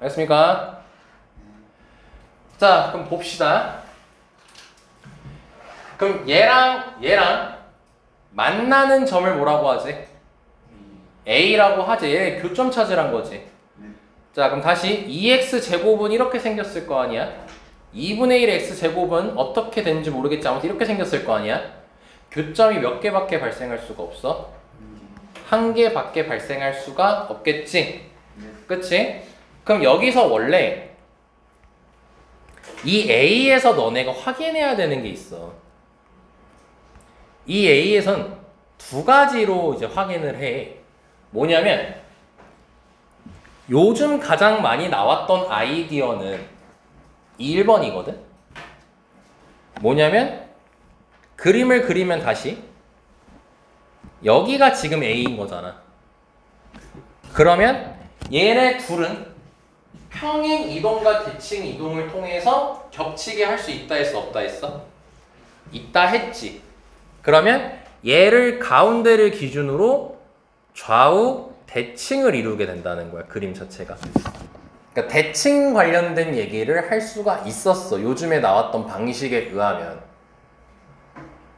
알겠습니까? 자, 그럼 봅시다. 그럼 얘랑 만나는 점을 뭐라고 하지? A라고 하지. 얘 교점 찾으란 거지. 자, 그럼 다시 2x 제곱은 이렇게 생겼을 거 아니야? 2분의 1 x 제곱은 어떻게 되는지 모르겠지. 아무튼 이렇게 생겼을 거 아니야? 교점이 몇 개밖에 발생할 수가 없어? 한 개밖에 발생할 수가 없겠지? 그치? 그럼 여기서 원래 이 A에서 너네가 확인해야 되는 게 있어. 이 A에선 두 가지로 이제 확인을 해. 뭐냐면 요즘 가장 많이 나왔던 아이디어는 1번이거든? 뭐냐면 그림을 그리면 다시 여기가 지금 A인 거잖아. 그러면 얘네 둘은 평행 이동과 대칭 이동을 통해서 겹치게 할 수 있다 했어, 없다 했어? 있다 했지. 그러면 얘를 가운데를 기준으로 좌우 대칭을 이루게 된다는 거야, 그림 자체가. 그러니까 대칭 관련된 얘기를 할 수가 있었어. 요즘에 나왔던 방식에 의하면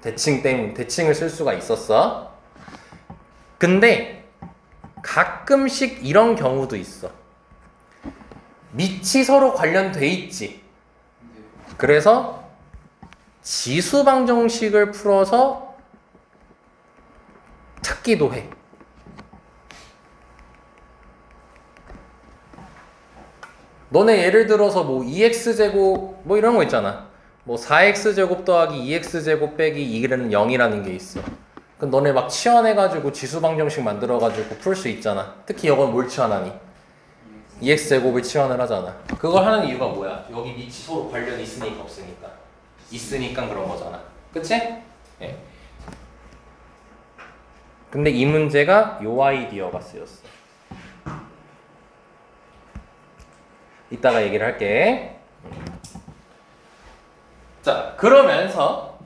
대칭을 쓸 수가 있었어. 근데 가끔씩 이런 경우도 있어. 밑이 서로 관련돼 있지. 그래서 지수방정식을 풀어서 찾기도 해. 너네 예를 들어서 뭐 2x제곱 뭐 이런 거 있잖아. 뭐 4x제곱 더하기 2x제곱 빼기 2는 0이라는 게 있어. 그럼 너네 막 치환해가지고 지수방정식 만들어가지고 풀 수 있잖아. 특히 이건 뭘 치환하니? 2x제곱을 치환을 하잖아. 그걸 하는 이유가 뭐야? 여기 밑이 서로 관련이 있으니까 없으니까? 있으니까 그런 거잖아. 그치? 예. 근데 이 문제가 요 아이디어가 쓰였어. 이따가 얘기를 할게. 자, 그러면서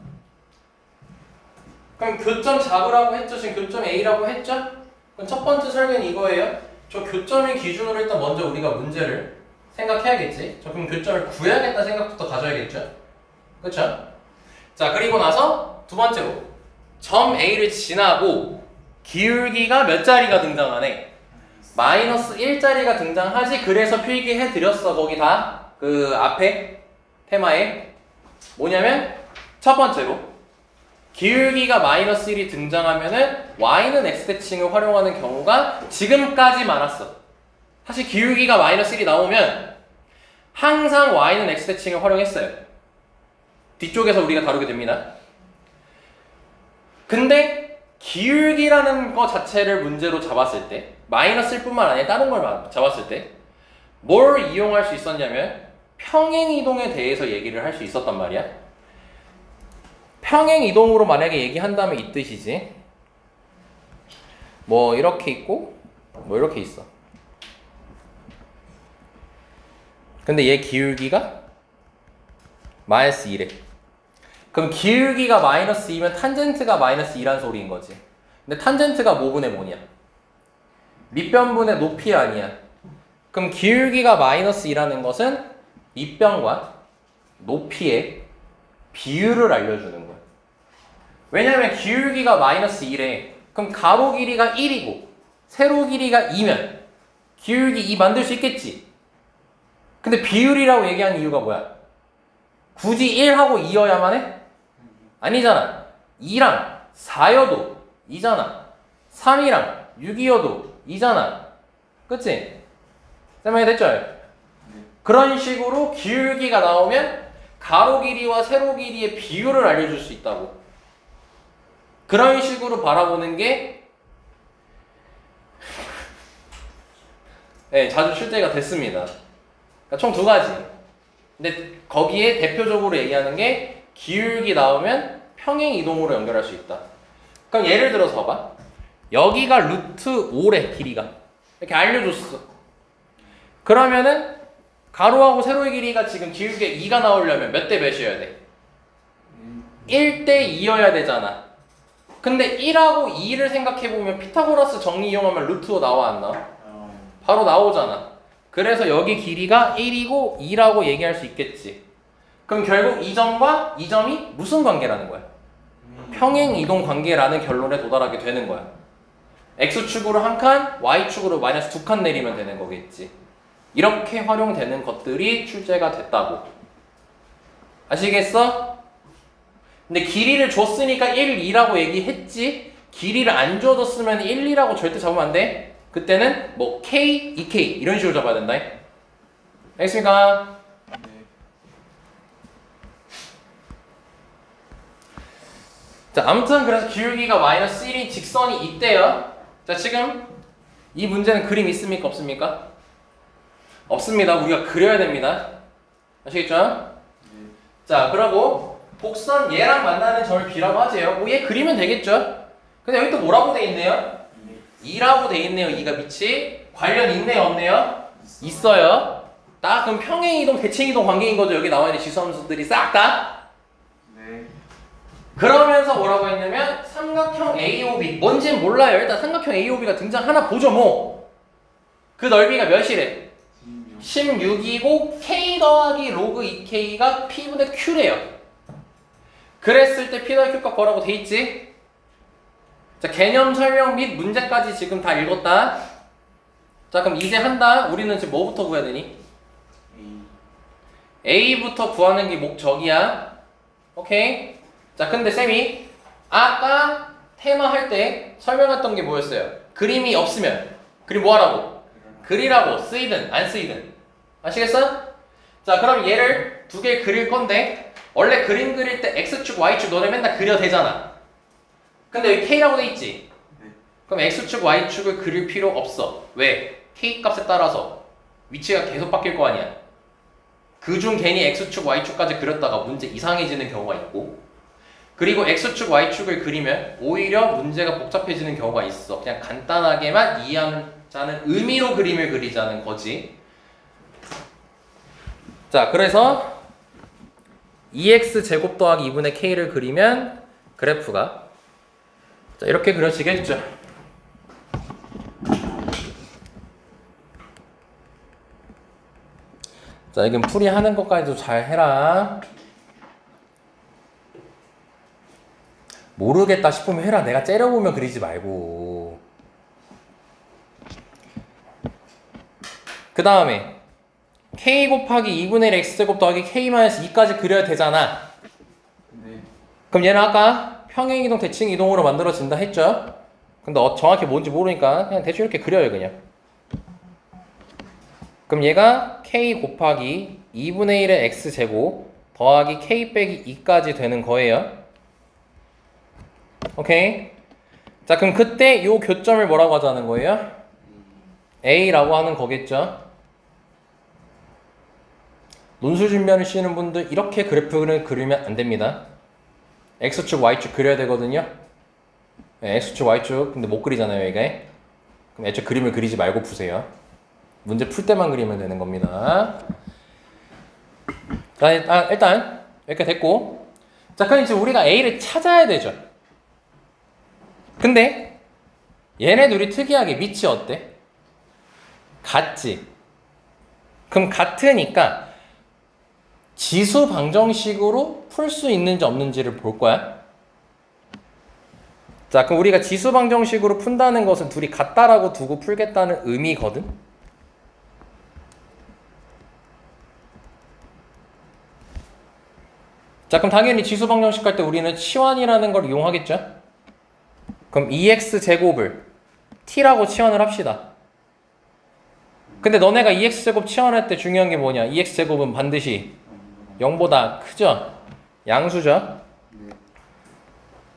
그럼 교점 잡으라고 했죠? 지금 교점 A라고 했죠? 그럼 첫 번째 설계는 이거예요. 저 교점을 기준으로 일단 먼저 우리가 문제를 생각해야겠지. 저 그럼 교점을 구해야겠다 생각부터 가져야겠죠? 그쵸? 자, 그리고 나서 두 번째로 점 A를 지나고 기울기가 몇 자리가 등장하네? 마이너스 1자리가 등장하지. 그래서 필기해드렸어. 거기 다 그 앞에 테마에 뭐냐면 첫 번째로 기울기가 마이너스 1이 등장하면은 y는 x대칭을 활용하는 경우가 지금까지 많았어. 사실 기울기가 마이너스 1이 나오면 항상 y는 x대칭을 활용했어요. 뒤쪽에서 우리가 다루게 됩니다. 근데 기울기라는 거 자체를 문제로 잡았을 때 마이너스 1뿐만 아니라 다른 걸 잡았을 때 뭘 이용할 수 있었냐면 평행이동에 대해서 얘기를 할 수 있었단 말이야. 평행이동으로 만약에 얘기한다면 이 뜻이지. 뭐 이렇게 있고 뭐 이렇게 있어. 근데 얘 기울기가 마이너스 2래. 그럼 기울기가 마이너스 2면 탄젠트가 마이너스 2란 소리인 거지. 근데 탄젠트가 뭐분의 뭐냐? 밑변분의 높이 아니야. 그럼 기울기가 마이너스 2라는 것은 밑변과 높이의 비율을 알려주는 거야. 왜냐면 기울기가 마이너스 1에 그럼 가로 길이가 1이고 세로 길이가 2면 기울기 2 만들 수 있겠지. 근데 비율이라고 얘기한 이유가 뭐야? 굳이 1하고 2여야만 해? 아니잖아. 2랑 4여도 2잖아. 3이랑 6이어도 2잖아. 그치? 설명이 됐죠? 그런 식으로 기울기가 나오면 가로 길이와 세로 길이의 비율을 알려줄 수 있다고. 그런 식으로 바라보는 게 네, 자주 출제가 됐습니다. 그러니까 총 두 가지. 근데 거기에 대표적으로 얘기하는 게 기울기 나오면 평행 이동으로 연결할 수 있다. 그럼 예를 들어서 봐봐. 여기가 루트 5래 길이가. 이렇게 알려줬어. 그러면은 가로하고 세로의 길이가 지금 기울기에 2가 나오려면 몇 대 몇이어야 돼? 1대 2여야 되잖아. 근데 1하고 2를 생각해보면 피타고라스 정리 이용하면 루트 5 나와 안 나와? 바로 나오잖아. 그래서 여기 길이가 1이고 2라고 얘기할 수 있겠지. 그럼 결국 이 점과 이 점이 무슨 관계라는 거야? 평행이동 관계라는 결론에 도달하게 되는 거야. X축으로 한 칸, Y축으로 마이너스 2칸 내리면 되는 거겠지. 이렇게 활용되는 것들이 출제가 됐다고. 아시겠어? 근데 길이를 줬으니까 1, 2라고 얘기했지. 길이를 안 줘줬으면 1, 2라고 절대 잡으면 안 돼. 그때는 뭐 K, 2K 이런 식으로 잡아야 된다. 알겠습니까? 네. 자, 아무튼 그래서 기울기가 마이너스 1인 직선이 있대요. 자, 지금 이 문제는 그림 있습니까? 없습니까? 없습니다. 우리가 그려야 됩니다. 아시겠죠? 네. 자, 그러고 복선 얘랑 만나는 점을 B라고 하재요. 뭐 얘 그리면 되겠죠? 근데 여기 또 뭐라고 돼 있네요? 2라고 돼 있네요. 2가 밑이. 관련 있네요? 없네요? 있어요. 딱 그럼 평행이동, 대칭이동 관계인 거죠. 여기 나와 있는 지수함수들이 싹 다. 네. 그러면서 뭐라고 했냐면 삼각형 AOB. 뭔지는 몰라요. 일단 삼각형 AOB가 등장하나 보죠 뭐. 그 넓이가 몇이래? 16이고 K 더하기 로그 2K가 P분의 Q래요. 그랬을 때 P 더하기 Q값 뭐라고 돼 있지? 자, 개념 설명 및 문제까지 지금 다 읽었다. 자, 그럼 이제 한다. 우리는 지금 뭐부터 구해야 되니? A부터 구하는 게 목적이야. 오케이? 자, 근데 쌤이 아까 테마 할 때 설명했던 게 뭐였어요? 그림이 없으면 그림 뭐 하라고? 그리라고. 쓰이든 안 쓰이든. 아시겠어? 자, 그럼 얘를 두 개 그릴 건데 원래 그림 그릴 때 X축, Y축 너네 맨날 그려야 되잖아. 근데 여기 K라고 돼 있지? 네. 그럼 X축, Y축을 그릴 필요 없어. 왜? K 값에 따라서 위치가 계속 바뀔 거 아니야. 그중 괜히 X축, Y축까지 그렸다가 문제 이상해지는 경우가 있고, 그리고 X축, Y축을 그리면 오히려 문제가 복잡해지는 경우가 있어. 그냥 간단하게만 이해하자는 의미로 그림을 그리자는 거지. 자, 그래서 2x 제곱 더하기 2분의 k를 그리면 그래프가 자, 이렇게 그려지겠죠. 자, 이건 풀이하는 것까지도 잘 해라. 모르겠다 싶으면 해라. 내가 째려보면 그리지 말고. 그 다음에 k 곱하기 2분의 1 x제곱 더하기 k-2까지 그려야 되잖아. 네. 그럼 얘는 아까 평행이동, 대칭이동으로 만들어진다 했죠? 근데 정확히 뭔지 모르니까 그냥 대충 이렇게 그려요, 그냥. 그럼 얘가 k 곱하기 2분의 1의 x제곱 더하기 k 빼기 2까지 되는 거예요. 오케이? 자, 그럼 그때 요 교점을 뭐라고 하자는 거예요? A라고 하는 거겠죠? 논술 준비하는 시는 분들 이렇게 그래프를 그리면 안 됩니다. X축, Y축 그려야 되거든요. 네, X축, Y축 근데 못 그리잖아요, 이게. 그럼 애초에 그림을 그리지 말고 푸세요. 문제 풀 때만 그리면 되는 겁니다. 자, 일단 이렇게 됐고, 자, 그럼 이제 우리가 A를 찾아야 되죠. 근데 얘네 둘이 특이하게 밑이 어때? 같지? 그럼 같으니까 지수 방정식으로 풀 수 있는지 없는지를 볼 거야. 자, 그럼 우리가 지수 방정식으로 푼다는 것은 둘이 같다라고 두고 풀겠다는 의미거든. 자, 그럼 당연히 지수 방정식 할 때 우리는 치환이라는 걸 이용하겠죠? 그럼 2x제곱을 t라고 치환을 합시다. 근데 너네가 2x제곱 치환할 때 중요한 게 뭐냐? 2x제곱은 반드시 0보다 크죠? 양수죠? 네.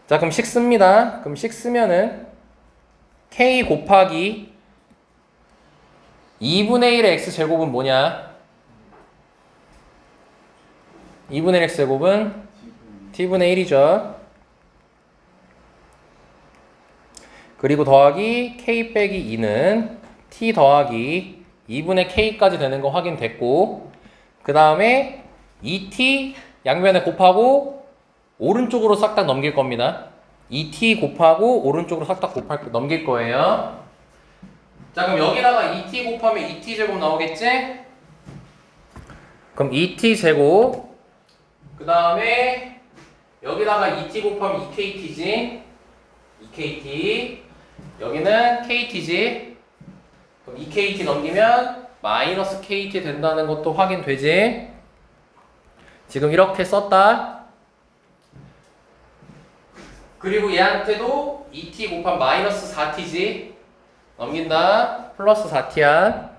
자, 그럼 식 씁니다. 그럼 식 쓰면은 k 곱하기 2분의 1의 x제곱은 뭐냐? 2분의 1 x제곱은 t분의 1이죠. 그리고 더하기 k 빼기 2는 t 더하기 2분의 k까지 되는 거 확인됐고, 그 다음에 2t 양변에 곱하고 오른쪽으로 싹 다 넘길 겁니다. 2t 곱하고 오른쪽으로 싹 다 넘길 거예요. 자, 그럼 여기다가 2t 곱하면 2t 제곱 나오겠지? 그럼 2t 제곱, 그 다음에 여기다가 2t 곱하면 2kt지? 2kt, 여기는 kt지? 그럼 2kt 넘기면 마이너스 kt 된다는 것도 확인되지? 지금 이렇게 썼다. 그리고 얘한테도 2t 곱하면 마이너스 4t지? 넘긴다. 플러스 4t야.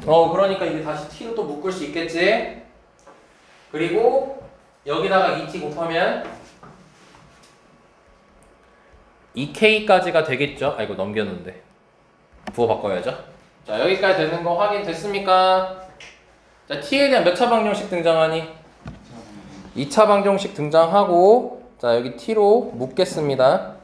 그러니까 이게 다시 t로 또 묶을 수 있겠지? 그리고 여기다가 2t 곱하면 2k까지가 되겠죠? 아이고, 넘겼는데. 부호 바꿔야죠. 자, 여기까지 되는 거 확인됐습니까? 자, t에 대한 몇 차 방정식 등장하니? 2차 방정식 등장하고, 자, 여기 t로 묶겠습니다.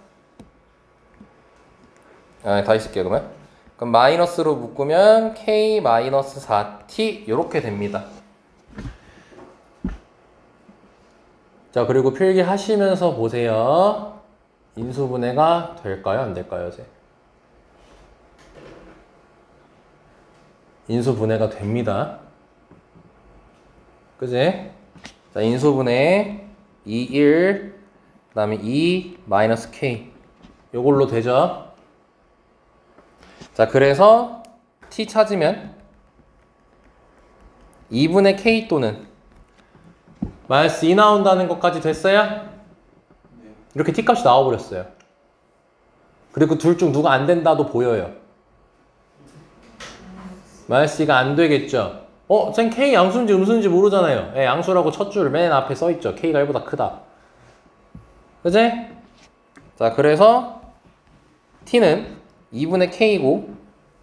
다시 쓸게요, 그러면. 그럼 마이너스로 묶으면 k 마이너스 4t 요렇게 됩니다. 자, 그리고 필기 하시면서 보세요. 인수분해가 될까요? 안 될까요? 이제? 인수분해가 됩니다. 그지? 자, 인수분해 2, 1, 그 다음에 2, 마이너스 k. 요걸로 되죠? 자, 그래서 t 찾으면 2분의 k 또는 마이너스 2 나온다는 것까지 됐어요? 이렇게 t값이 나와버렸어요. 그리고 둘 중 누가 안 된다도 보여요. 마이너스 2가 안 되겠죠. 쌤 K 양수인지 음수인지 모르잖아요. 예, 양수라고 첫 줄 맨 앞에 써있죠. K가 1보다 크다. 그치? 자, 그래서 T는 2분의 K고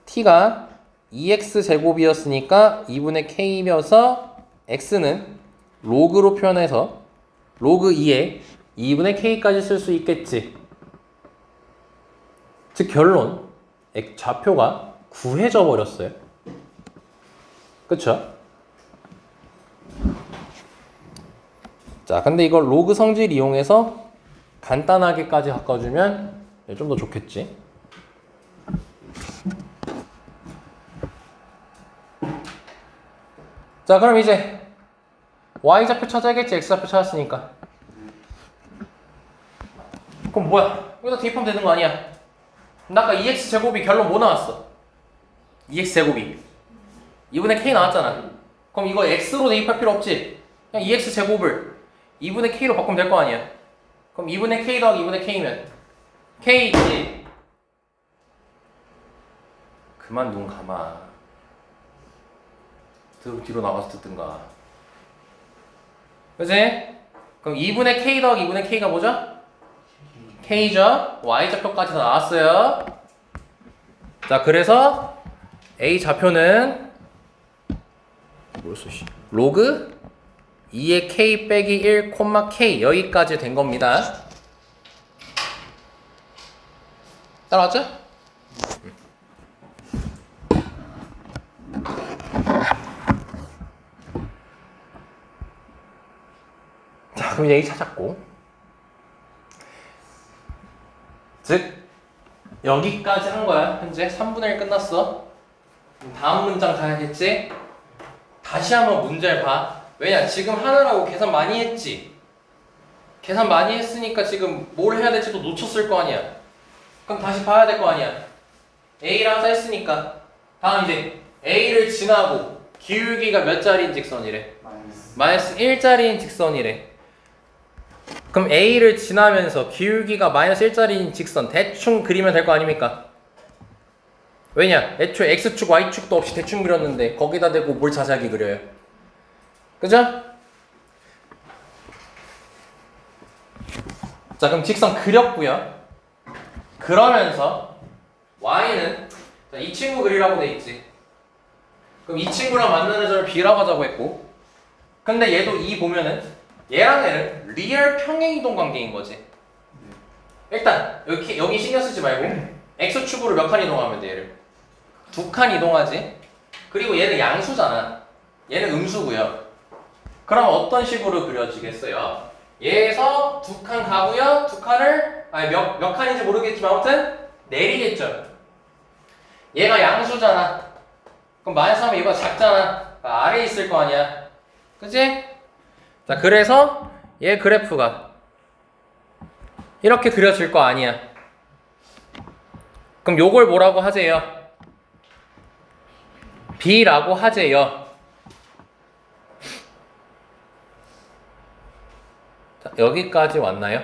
T가 2x 제곱이었으니까 2분의 K면서 X는 로그로 표현해서 로그 2에 2분의 K까지 쓸 수 있겠지. 즉 결론 좌표가 구해져 버렸어요. 그쵸? 자, 근데 이걸 로그 성질 이용해서 간단하게까지 바꿔주면 좀 더 좋겠지. 자, 그럼 이제 y좌표 찾아야겠지. x좌표 찾았으니까. 그럼 뭐야? 여기다 대입하면 되는 거 아니야? 나 아까 2x 제곱이 결론 뭐 나왔어? 2x 제곱이 2분의 k 나왔잖아. 그럼 이거 x로 대입할 필요 없지? 그냥 2x 제곱을 2분의 k로 바꾸면 될 거 아니야? 그럼 2분의 k 더하기 2분의 k면 k 있지? 그만 눈 감아. 뒤로 나가서 듣든가. 그치? 그럼 2분의 k 더하기 2분의 k가 뭐죠? k죠? y좌표까지 다 나왔어요. 자, 그래서 a 좌표는 뭐였어, 씨. 로그 2의 k 빼기 1, k 여기까지 된 겁니다. 따라왔죠? 자, 그럼 이제 a 찾았고, 즉 여기까지 한 거야. 현재 3분의 1 끝났어. 다음 문장 가야겠지? 다시 한번 문제를 봐. 왜냐? 지금 하느라고 계산 많이 했지? 계산 많이 했으니까 지금 뭘 해야 될지도 놓쳤을 거 아니야. 그럼 다시 봐야 될 거 아니야. A를 하자 했으니까 다음 이제 A를 지나고 기울기가 몇 자리인 직선이래? 마이너스 1자리인 직선이래. 그럼 A를 지나면서 기울기가 마이너스 1자리인 직선 대충 그리면 될 거 아닙니까? 왜냐? 애초에 X축, Y축도 없이 대충 그렸는데 거기다 대고 뭘 자세하게 그려요? 그죠? 자, 그럼 직선 그렸고요. 그러면서 Y는 자, 이 친구 그리라고 돼 있지. 그럼 이 친구랑 만나는 점을 B라고 하자고 했고, 근데 얘도 이 보면은 얘랑 얘는 리얼 평행이동 관계인 거지. 일단 여기 신경 쓰지 말고 X축으로 몇 칸 이동하면 돼? 얘를 2칸 이동하지. 그리고 얘는 양수잖아. 얘는 음수고요. 그럼 어떤 식으로 그려지겠어요? 얘에서 2칸 가고요. 2칸을 아니 몇 칸인지 모르겠지만 아무튼 내리겠죠. 얘가 양수잖아. 그럼 마이너스 하면 얘보다 작잖아. 아래에 있을 거 아니야. 그치? 자, 그래서 얘 그래프가 이렇게 그려질 거 아니야. 그럼 요걸 뭐라고 하재요? B라고 하재요. 자, 여기까지 왔나요?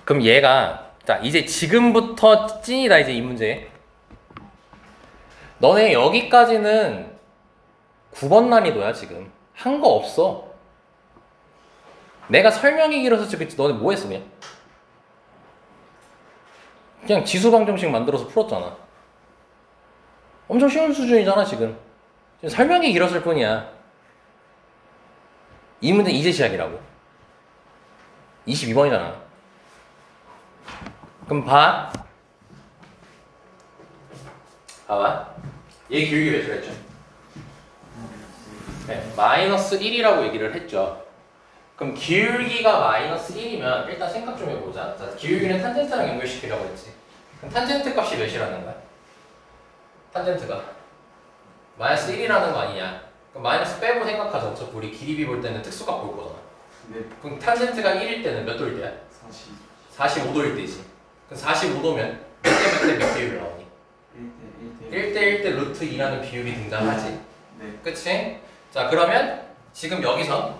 그럼 얘가 자, 이제 지금부터 찐이다. 이제 이 문제 너네 여기까지는 9번 난이도야. 지금 한 거 없어. 내가 설명이 길어서 그치. 너네 뭐 했어? 그냥 지수방정식 만들어서 풀었잖아. 엄청 쉬운 수준이잖아. 지금 설명이 길었을 뿐이야. 이 문제 이제 시작이라고. 22번이잖아. 그럼 봐봐. 얘 기울기 몇이라 했죠? 네, 마이너스 1이라고 얘기를 했죠. 그럼 기울기가 마이너스 1이면 일단 생각 좀 해보자. 자, 기울기는 탄젠트랑 연결시키려고 했지. 그럼 탄젠트 값이 몇이라는 거야? 탄젠트가 마이너스 1이라는 거 아니냐? 그럼 마이너스 빼고 생각하자. 어차피 우리 길이비 볼 때는 특수값 볼 거잖아. 네. 그럼 탄젠트가 1일 때는 몇 도일 때야? 45도일 때지. 그럼 45도면 몇 대 비율이 나오니? 1대 1대 루트 2라는 비율이 등장하지. 네. 그치? 자, 그러면 지금 여기서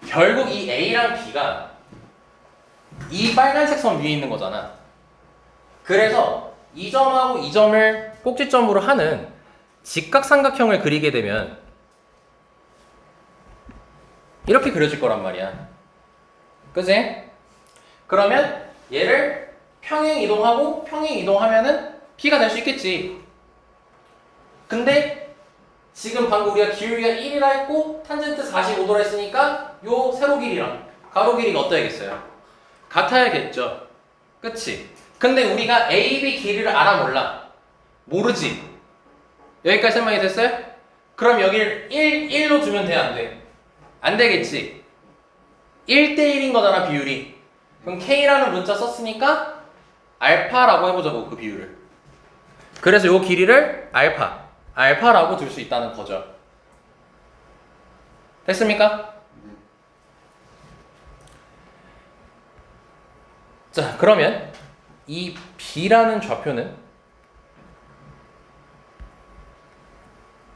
결국 이 A랑 B가 이 빨간색 선 위에 있는 거잖아. 그래서 이 점하고 이 점을 꼭지점으로 하는 직각삼각형을 그리게 되면 이렇게 그려질 거란 말이야. 그치? 그러면 얘를 평행 이동하고 평행 이동하면은 P가 될 수 있겠지. 근데 지금 방금 우리가 기울기가 1이라 했고 탄젠트 45도라 했으니까 요 세로 길이랑 가로 길이가 어떠야겠어요? 같아야겠죠. 그치? 근데 우리가 AB 길이를 알아 몰라? 모르지? 여기까지 설명이 됐어요? 그럼 여기를 1로 주면 돼? 안 돼? 안 되겠지? 1대1인 거잖아 비율이. 그럼 K라는 문자 썼으니까 알파라고 해보자고 그 비율을. 그래서 요 길이를 알파라고 둘 수 있다는 거죠. 됐습니까? 자, 그러면 이 B라는 좌표는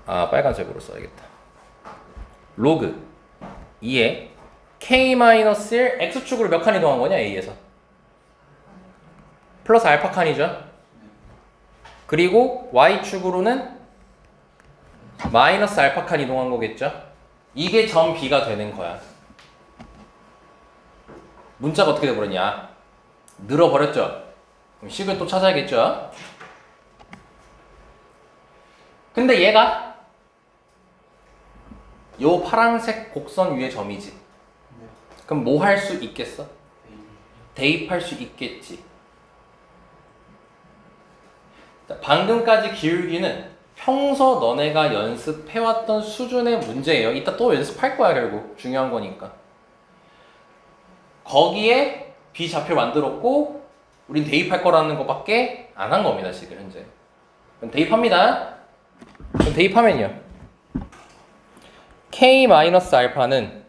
빨간색으로 써야겠다. 로그 2에 K-1 X축으로 몇 칸 이동한 거냐 A에서? 플러스 알파 칸이죠. 그리고 Y축으로는 마이너스 알파 칸 이동한 거겠죠. 이게 점 B가 되는 거야. 문자가 어떻게 돼버렸냐? 늘어버렸죠. 그럼 식을 또 찾아야겠죠. 근데 얘가 요 파란색 곡선 위에 점이지. 그럼 뭐 할 수 있겠어? 대입할 수 있겠지. 방금까지 기울기는 평소 너네가 연습해왔던 수준의 문제예요. 이따 또 연습할 거야 결국. 중요한 거니까. 거기에 B좌표 만들었고 우린 대입할 거라는 것밖에 안 한 겁니다 지금 현재. 그럼 대입합니다. 그럼 대입하면요 K-알파는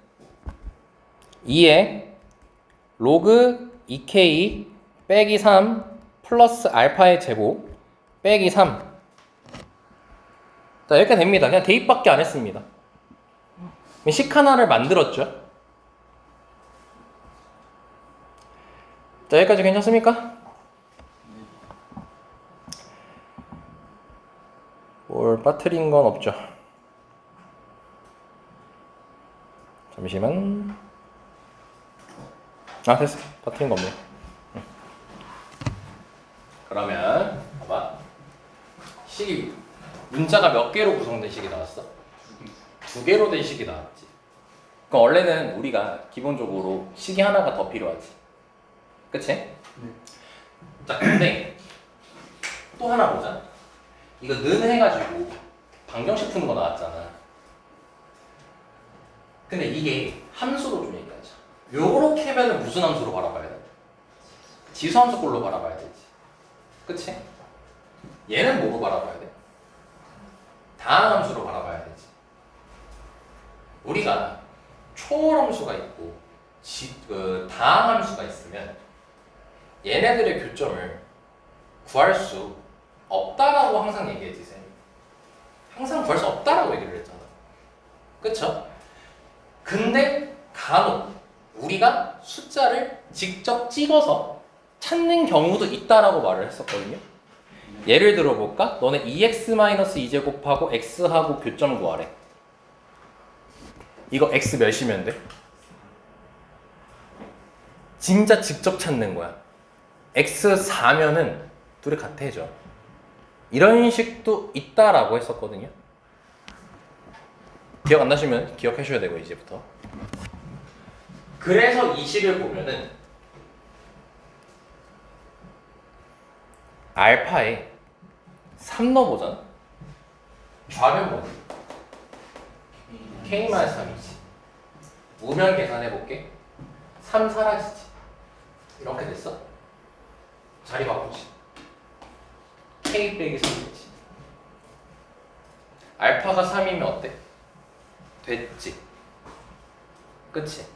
2에 로그 2K 빼기 3 플러스 알파의 제곱 빼기 3. 자, 이렇게 됩니다. 그냥 대입밖에 안 했습니다. 식 하나를 만들었죠. 자, 여기까지 괜찮습니까? 뭘 빠뜨린 건 없죠. 잠시만. 됐어. 빠뜨린 거 없네. 그러면 봐봐. 식이 문자가 몇 개로 구성된 식이 나왔어? 두 개로 된 식이 나왔지. 그럼 원래는 우리가 기본적으로 식이 하나가 더 필요하지. 그치? 자, 근데 또 하나 보자. 이거 는 해가지고 방정식 푸는 거 나왔잖아. 근데 이게 함수로 좀 얘기하자. 요렇게 하면은 무슨 함수로 바라봐야 돼? 지수함수 꼴로 바라봐야 되지. 그치? 얘는 뭐로 바라봐야 돼? 다항함수로 바라봐야 되지. 우리가 초월함수가 있고 다항함수가 있으면 얘네들의 교점을 구할 수 없다라고 항상 얘기했지, 쌤. 항상 구할 수 없다라고 얘기를 했잖아. 그쵸? 근데 간혹 우리가 숫자를 직접 찍어서 찾는 경우도 있다라고 말을 했었거든요. 예를 들어볼까? 너네 2x-2제곱하고 x하고 교점 구하래. 이거 x 몇이면 돼? 진짜 직접 찾는 거야. x 4면은 둘이 같아져. 이런 식도 있다라고 했었거든요. 기억 안 나시면 기억하셔야 되고 이제부터. 그래서 이 식을 보면은 알파에 3 넣어보잖아. 좌변 뭐지? K-3이지. 우변 계산해볼게. 3 사라지지. 이렇게 됐어? 자리 바꾸지. K 빼기 3이지. 알파가 3이면 어때? 됐지. 그치?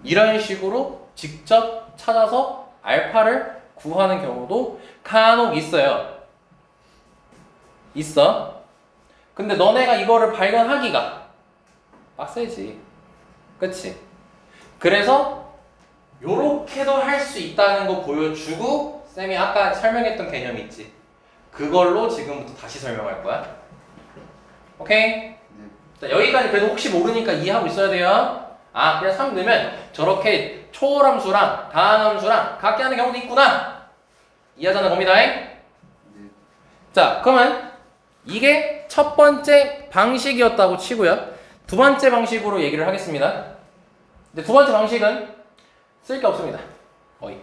이런 식으로 직접 찾아서 알파를 구하는 경우도 간혹 있어요. 있어. 근데 너네가 이거를 발견하기가 빡세지. 그치? 그래서 요렇게도 할 수 있다는 거 보여주고 쌤이 아까 설명했던 개념 있지? 그걸로 지금부터 다시 설명할 거야. 오케이? 네. 자, 여기까지 그래도 혹시 모르니까 이해하고 있어야 돼요. 아, 그냥 3 넣으면 저렇게 초월함수랑 다항함수랑 같게 하는 경우도 있구나. 이해하자는 겁니다. 네. 자, 그러면 이게 첫 번째 방식이었다고 치고요. 두 번째 방식으로 얘기를 하겠습니다. 근데 두 번째 방식은 쓸 게 없습니다. 거의.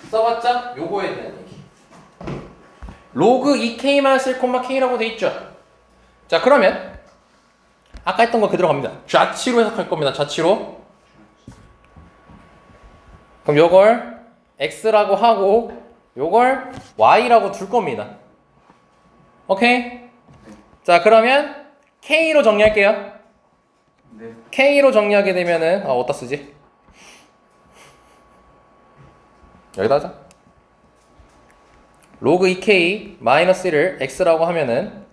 써봤자 요거에 대한 얘기. 로그 2k만 쓸 콤마 k라고 돼 있죠. 자, 그러면 아까 했던 거 그대로 갑니다. 좌치로 해석할 겁니다. 좌치로. 그럼 요걸 x라고 하고 요걸 y라고 둘 겁니다. 오케이? 자, 그러면 k로 정리할게요. 네. k로 정리하게 되면은 어디다 쓰지? 여기다 하자. 로그 2k 마이너스 1을 x라고 하면은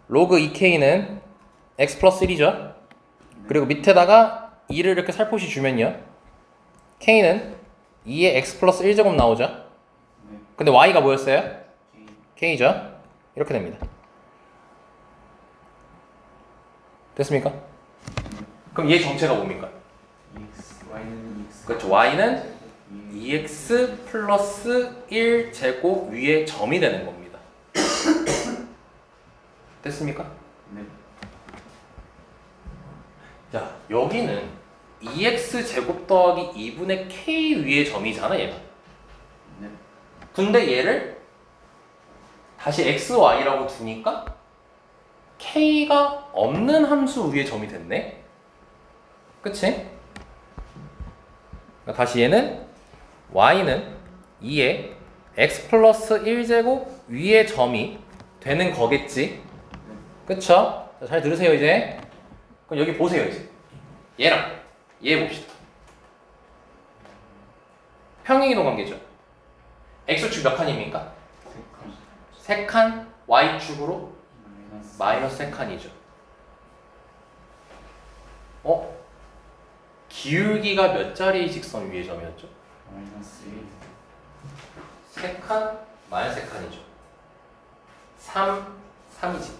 로그 2k는 x 플러스 1이죠. 그리고 밑에다가 2를 이렇게 살포시 주면요. k는 2의 x 플러스 1제곱 나오죠. 네. 근데 y가 뭐였어요? K. k죠. 이렇게 됩니다. 됐습니까? 그럼 얘 정체가 뭡니까? EX. Y는 EX. 그렇죠. y는 2x 플러스 1 제곱 위에 점이 되는 겁니다. 됐습니까? 네. 자, 여기는 2x 제곱 더하기 2분의 k 위에 점이잖아, 얘가. 네. 근데 얘를 다시 x, y라고 두니까 k가 없는 함수 위에 점이 됐네? 그치? 그러니까 다시 얘는 y는 2에 x 플러스 1제곱 위에 점이 되는 거겠지? 그쵸? 자, 잘 들으세요 이제. 그럼 여기 보세요 이제. 얘랑 얘 봅시다. 평행이동 관계죠. x축 몇 칸입니까? 세 칸. 3칸, y축으로 마이너스. 마이너스 3칸이죠. 기울기가 몇 자리 직선 위에 점이었죠? 마이너스 1. 3칸, 마이너스 3칸이죠. 3, 3이지.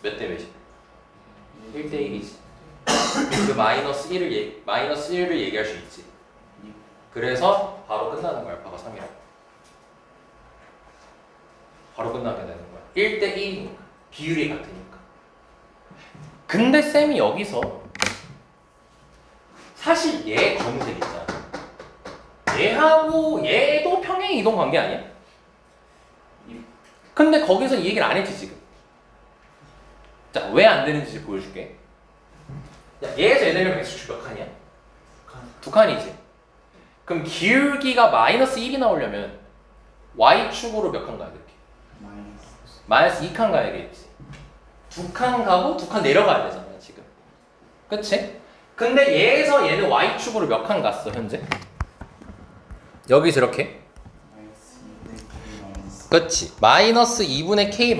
몇 대 몇이? 1대 1이지. 그 마이너스 1을 얘기할 수 있지. 그래서 바로 끝나는 거야. 알파가 3이라고. 바로 끝나게 되는 거야. 1대 1이니까. 비율이 같으니까. 근데 쌤이 여기서 사실 얘 검은색 있잖아. 얘하고 얘도 평행 이동 관계 아니야? 근데 거기서 이 얘기를 안 했지 지금. 자, 왜 안 되는지 보여줄게. 야, 얘에서 얘 되려면 x축 몇 칸이야? 두 칸이지. 그럼 기울기가 마이너스 1이 나오려면 y축으로 몇 칸 가야 돼? 마이너스. 마이너스 2칸 가야겠지. 두 칸 가고 두 칸 내려가야 되잖아 지금. 그치? 근데 얘에서 얘는 y축으로 몇 칸 갔어 현재? 여기서 이렇게. 마이너스 2분의 K 마이너스. 그치? 마이너스 2분의 k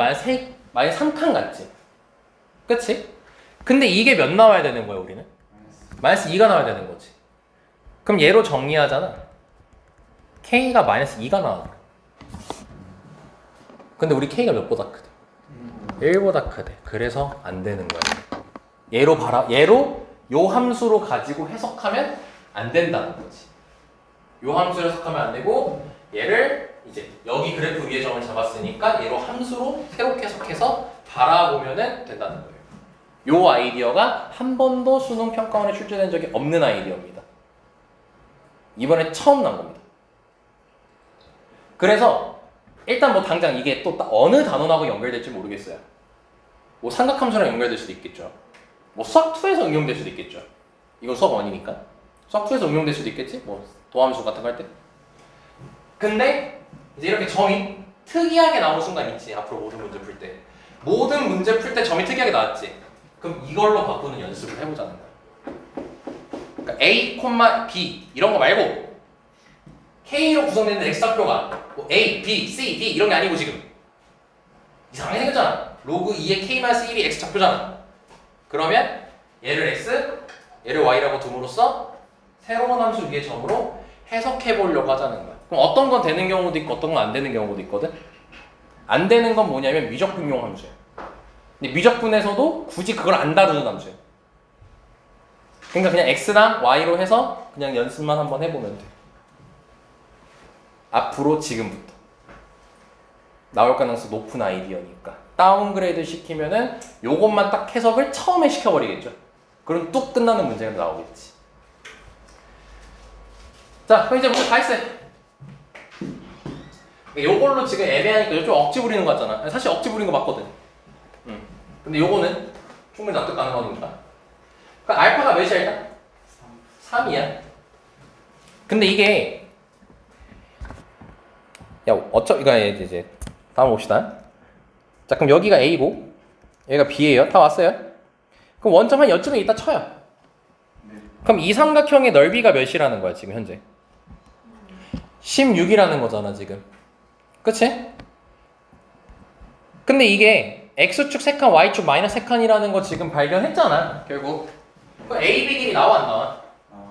마이너스 3칸 갔지. 그치? 근데 이게 몇 나와야 되는 거야 우리는? 마이너스 2가 나와야 되는 거지. 그럼 얘로 정리하잖아. k가 마이너스 2가 나와. 근데 우리 k가 몇보다 크대? 1보다 크대. 그래서 안 되는 거야. 얘로 요 함수로 가지고 해석하면 안 된다는 거지. 요 함수로 해석하면 안 되고 얘를 이제 여기 그래프 위에 점을 잡았으니까 얘로 함수로 새롭게 해석해서 바라보면 된다는 거예요. 요 아이디어가 한 번도 수능 평가원에 출제된 적이 없는 아이디어입니다. 이번에 처음 나온 겁니다. 그래서 일단 뭐 당장 이게 또 어느 단원하고 연결될지 모르겠어요. 뭐 삼각함수랑 연결될 수도 있겠죠. 뭐 수학2에서 응용될 수도 있겠죠. 이건 수학1이니까. 수학2에서 응용될 수도 있겠지. 뭐 도함수 같은 거 할 때. 근데 이제 이렇게 점이 특이하게 나오는 순간 있지. 앞으로 모든 문제 풀 때. 모든 문제 풀 때 점이 특이하게 나왔지. 그럼 이걸로 바꾸는 연습을 해보자는 거야. 그러니까 A, B 이런 거 말고 K로 구성되는 X좌표가 뭐 A, B, C, D 이런 게 아니고 지금 이상하게 생겼잖아. 로그 2의 K-1이 X좌표잖아. 그러면 얘를 X, 얘를 Y라고 둠으로써 새로운 함수 위의 점으로 해석해 보려고 하자는 거야. 그럼 어떤 건 되는 경우도 있고 어떤 건 안 되는 경우도 있거든. 안 되는 건 뭐냐면 미적분용 함수예요. 근데 미적분에서도 굳이 그걸 안 다루는 함수예요. 그러니까 그냥 x랑 y로 해서 그냥 연습만 한번 해보면 돼. 앞으로 지금부터 나올 가능성이 높은 아이디어니까 다운그레이드 시키면은 요것만 딱 해석을 처음에 시켜버리겠죠. 그럼 뚝 끝나는 문제가 나오겠지. 자, 그럼 이제 문제 다 했어요. 요걸로 지금 애매하니까 좀 억지 부리는 거 같잖아. 사실 억지 부리는 거 맞거든. 근데 요거는 충분히 납득 가능하니까. 그러니까 알파가 몇이야 일단? 3이야. 근데 이게 야 이거 이제 다음 봅시다. 자, 그럼 여기가 A고 여기가 B예요. 다 왔어요? 그럼 원점 한 여쯤에 있다 쳐요. 네. 그럼 이 삼각형의 넓이가 몇이라는 거야 지금 현재? 16이라는 거잖아 지금. 그치? 근데 이게 X축 세칸, Y축 마이너스 세칸이라는 거 지금 발견했잖아 결국. 그럼 A, B 길이 나와 안 나와?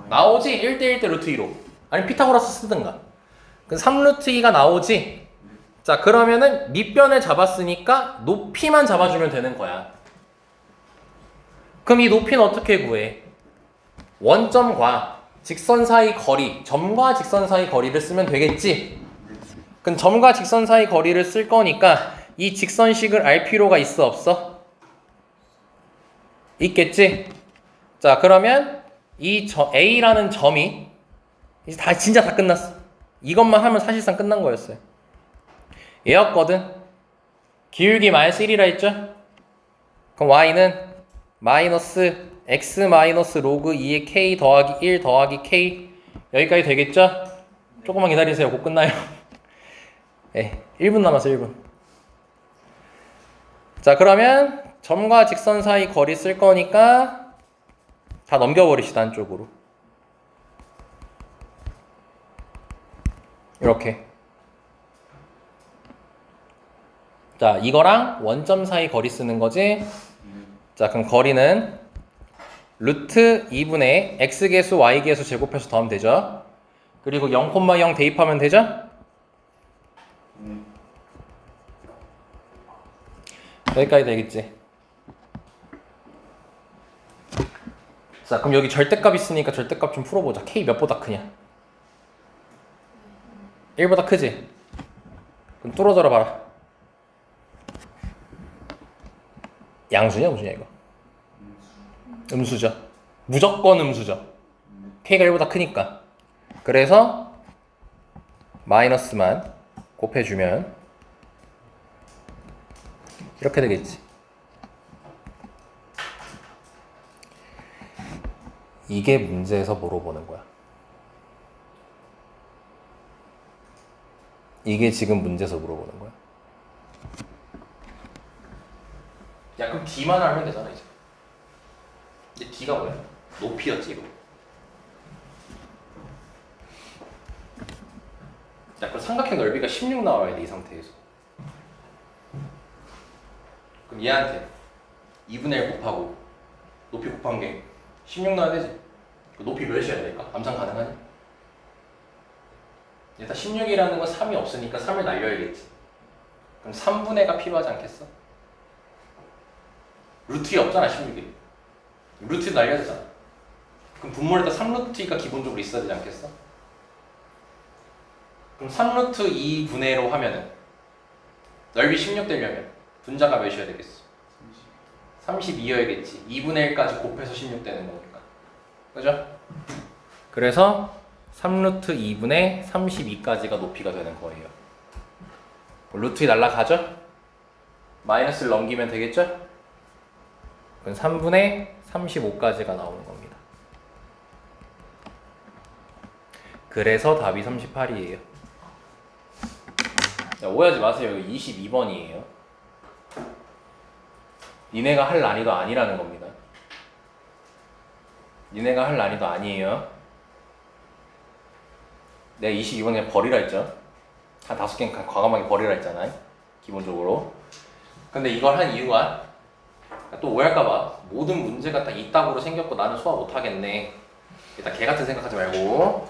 나오지. 1대1 대 루트 2로. 아니면 피타고라스 쓰든가. 그 3루트 2가 나오지. 자, 그러면은 밑변을 잡았으니까 높이만 잡아주면 되는 거야. 그럼 이 높이는 어떻게 구해? 원점과 직선 사이 거리, 점과 직선 사이 거리를 쓰면 되겠지. 그럼 점과 직선 사이 거리를 쓸 거니까 이 직선식을 알 필요가 있어 없어? 있겠지. 자, 그러면 이 A라는 점이 이제 진짜 다 끝났어. 이것만 하면 사실상 끝난 거였어요. 얘였거든. 기울기 마이너스 1이라 했죠? 그럼 Y는 마이너스 X 마이너스 로그 2의 K 더하기 1 더하기 K 여기까지 되겠죠? 조금만 기다리세요. 곧 끝나요. 네, 1분 남았어 1분. 자, 그러면 점과 직선 사이 거리 쓸 거니까 다 넘겨버리시다 한쪽으로. 이렇게. 자, 이거랑 원점 사이 거리 쓰는 거지. 자, 그럼 거리는 루트 2분의 x계수 y계수 제곱해서 더하면 되죠. 그리고 0,0 대입하면 되죠. 여기까지 되겠지. 자, 그럼 여기 절대값 있으니까 절대값 좀 풀어보자. k 몇보다 크냐? 1보다 크지? 그럼 뚫어져라 봐라. 양수냐 무수냐 이거? 음수죠. 무조건 음수죠. k가 1보다 크니까. 그래서 마이너스만 곱해주면 이렇게 되겠지. 이게 문제에서 물어보는 거야. 이게 지금 문제에서 물어보는 거야. 야, 그럼 D만 알면 되잖아 이제. 이제 D가 뭐야? 높이였지 이거. 야, 그럼 삼각형 넓이가 16 나와야 돼 이 상태에서. 그럼 얘한테 2분의 1 곱하고 높이 곱한 게 16 나와야 되지. 높이 몇이어야 될까? 암산 가능하냐? 일단 16이라는 건 3이 없으니까 3을 날려야겠지. 그럼 3분의 가 필요하지 않겠어? 루트 2 없잖아 16이. 루트 2 날려야 되잖아. 그럼 분모에다 3루트 2가 기본적으로 있어야 되지 않겠어? 그럼 3루트 2분의 1로 하면은 넓이 16 되려면 분자가 몇이어야 되겠어? 32여야겠지. 2분의 1까지 곱해서 16 되는 거니까. 그죠? 그래서 3루트 2분의 32까지가 높이가 되는 거예요. 루트 2 날라가죠? 마이너스를 넘기면 되겠죠? 그럼 3분의 35까지가 나오는 겁니다. 그래서 답이 38이에요. 오해하지 마세요. 여기 22번이에요. 니네가 할 난이도 아니라는 겁니다. 니네가 할 난이도 아니에요. 내가 22번 그냥 버리라 했죠. 한 5개는 과감하게 버리라 했잖아요. 기본적으로. 근데 이걸 한 이유가 또 오해할까봐 모든 문제가 딱 이따구로 생겼고 나는 소화 못하겠네. 일단 개같은 생각하지 말고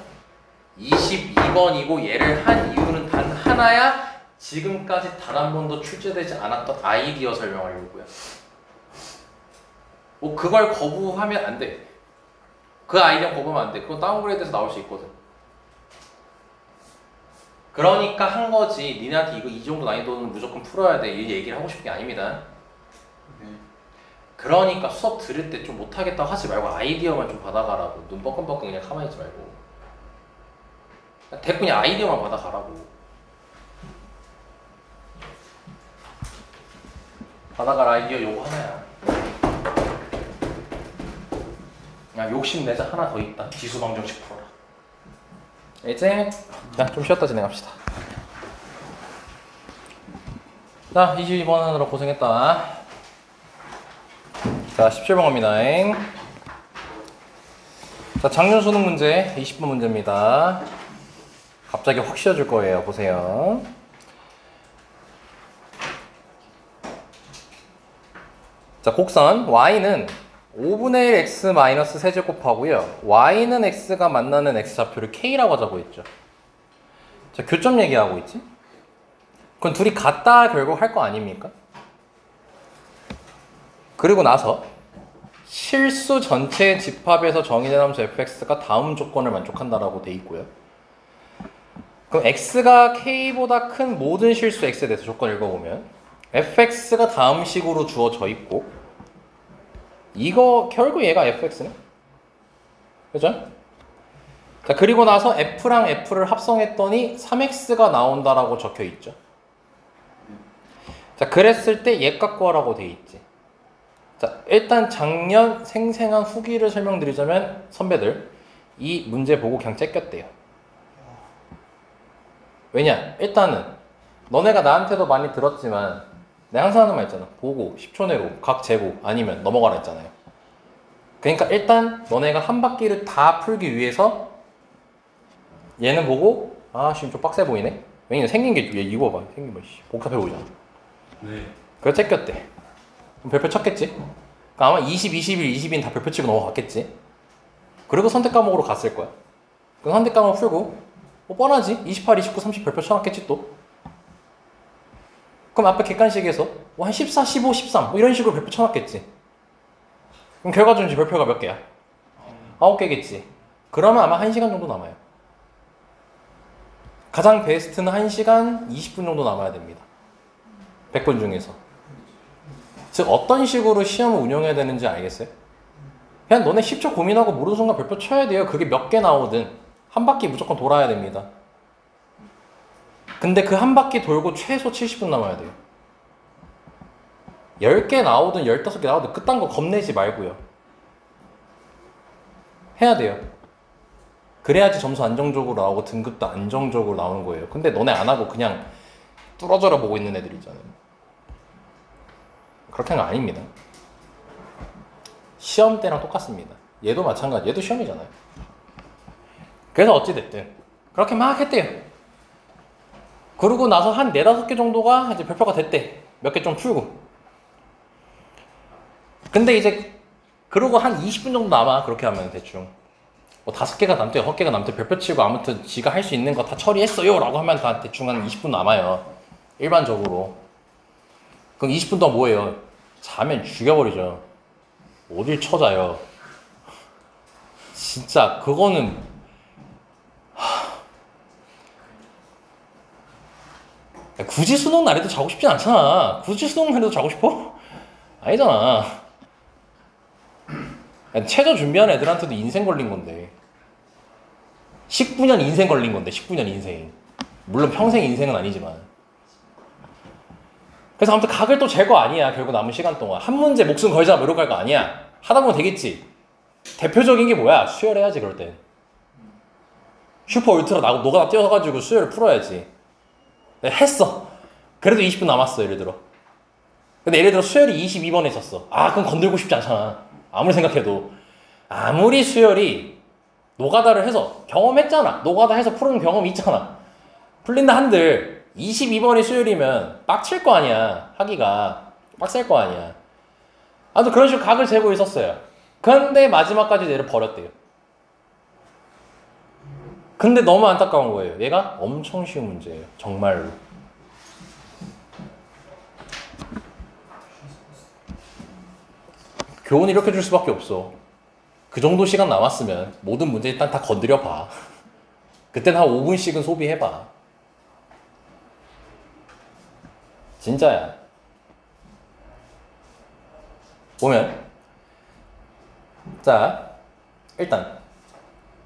22번이고 얘를 한 이유는 단 하나야. 지금까지 단 한 번도 출제되지 않았던 아이디어 설명하려고요. 뭐 그걸 거부하면 안 돼. 그 아이디어 거부하면 안 돼. 그건 다운그레이드에서 나올 수 있거든. 그러니까 한 거지. 니네한테 이거 이 정도 난이도는 무조건 풀어야 돼. 이 얘기를 하고 싶은 게 아닙니다. 네. 그러니까 수업 들을 때 좀 못하겠다고 하지 말고 아이디어만 좀 받아가라고. 눈 뻐끔뻐끔 그냥 가만히 있지 말고. 대충 그냥 아이디어만 받아가라고. 받아갈 아이디어 요거 하나야. 야, 욕심내자 하나 더 있다. 지수방정식 풀어라. 이제 좀 쉬었다 진행합시다. 자, 22번 하느라 고생했다. 자, 17번 갑니다. 자, 작년 수능 문제 20번 문제입니다. 갑자기 확 쉬어줄 거예요. 보세요. 자, 곡선 y는 5분의 1 x 마이너스 세제곱하고요. y는 x가 만나는 x좌표를 k라고 하자고 했죠. 자, 교점 얘기하고 있지? 그건 둘이 같다 결국 할 거 아닙니까? 그리고 나서 실수 전체의 집합에서 정의된 함수 fx가 다음 조건을 만족한다라고 돼 있고요. 그럼 x가 k보다 큰 모든 실수 x에 대해서 조건 읽어보면 fx가 다음 식으로 주어져 있고 이거 결국 얘가 fx네? 그죠? 자, 그리고 나서 f랑 f를 합성했더니 3x가 나온다라고 적혀 있죠. 자, 그랬을 때 얘 값 구하라고 돼 있지. 자, 일단 작년 생생한 후기를 설명드리자면 선배들 이 문제 보고 그냥 째꼈대요. 왜냐? 일단은 너네가 나한테도 많이 들었지만 내가 항상 하는 말 있잖아. 보고 10초 내로 각 재고 아니면 넘어가라 했잖아요. 그러니까 일단 너네가 한 바퀴를 다 풀기 위해서 얘는 보고 아 지금 좀 빡세 보이네. 왜냐면 생긴 게 얘 이거 봐. 생긴 거 복잡해 보이잖아. 네. 그래서 째꼈대. 그럼 별표 쳤겠지? 그러니까 아마 20, 21, 22는 다 별표 치고 넘어갔겠지? 그리고 선택 과목으로 갔을 거야. 그럼 선택 과목 풀고 뭐 뻔하지? 28, 29, 30 별표 쳐놨겠지 또? 그럼 앞에 객관식에서 뭐 한 14, 15, 13 뭐 이런 식으로 별표 쳐놨겠지? 그럼 결과적으로 별표가 몇 개야? 9개겠지? 그러면 아마 1시간 정도 남아요. 가장 베스트는 1시간 20분 정도 남아야 됩니다. 100번 중에서. 즉 어떤 식으로 시험을 운영해야 되는지 알겠어요? 그냥 너네 10초 고민하고 모르는 순간 별표 쳐야 돼요. 그게 몇 개 나오든 한 바퀴 무조건 돌아야 됩니다. 근데 그 한 바퀴 돌고 최소 70분 남아야 돼요. 10개 나오든 15개 나오든 그딴 거 겁내지 말고요. 해야 돼요. 그래야지 점수 안정적으로 나오고 등급도 안정적으로 나오는 거예요. 근데 너네 안 하고 그냥 뚫어져라 보고 있는 애들 있잖아요. 그렇게 하는 거 아닙니다. 시험 때랑 똑같습니다. 얘도 마찬가지. 얘도 시험이잖아요. 그래서 어찌됐든 그렇게 막 했대요. 그러고 나서 한 4, 5개 정도가 이제 별표가 됐대. 몇 개 좀 풀고. 근데 이제 그러고 한 20분 정도 남아. 그렇게 하면 대충 뭐 5개가 남대 6개가 남대 별표 치고 아무튼 지가 할 수 있는 거 다 처리했어요 라고 하면 다 대충 한 20분 남아요. 일반적으로. 그럼 20분 동안 뭐예요? 자면 죽여버리죠. 어딜 쳐자요. 진짜 그거는 굳이 수능 날에도 자고 싶진 않잖아. 굳이 수능 날에도 자고 싶어? 아니잖아. 최저 준비하는 애들한테도 인생 걸린 건데 19년 인생 걸린 건데 19년 인생. 물론 평생 인생은 아니지만. 그래서 아무튼 각을 또 잴 거 아니야. 결국 남은 시간 동안 한 문제 목숨 걸자 뭐 이러고 갈 거 아니야. 하다 보면 되겠지. 대표적인 게 뭐야? 수열해야지. 그럴 땐 슈퍼 울트라 노가다 뛰어가지고 수열을 풀어야지. 했어. 그래도 20분 남았어. 예를 들어. 근데 예를 들어 수열이 22번에 있었어. 아 그럼 건들고 싶지 않잖아. 아무리 생각해도. 아무리 수열이 노가다를 해서 경험했잖아. 노가다 해서 푸는 경험이 있잖아. 풀린다 한들 22번이 수열이면 빡칠 거 아니야. 하기가 빡셀 거 아니야. 아무튼 그런 식으로 각을 재고 있었어요. 그런데 마지막까지 얘를 버렸대요. 근데 너무 안타까운 거예요. 얘가 엄청 쉬운 문제예요. 정말로. 교훈 이렇게 줄 수밖에 없어. 그 정도 시간 남았으면 모든 문제 일단 다 건드려 봐. 그때는 한 5분씩은 소비해봐. 진짜야. 보면 자 일단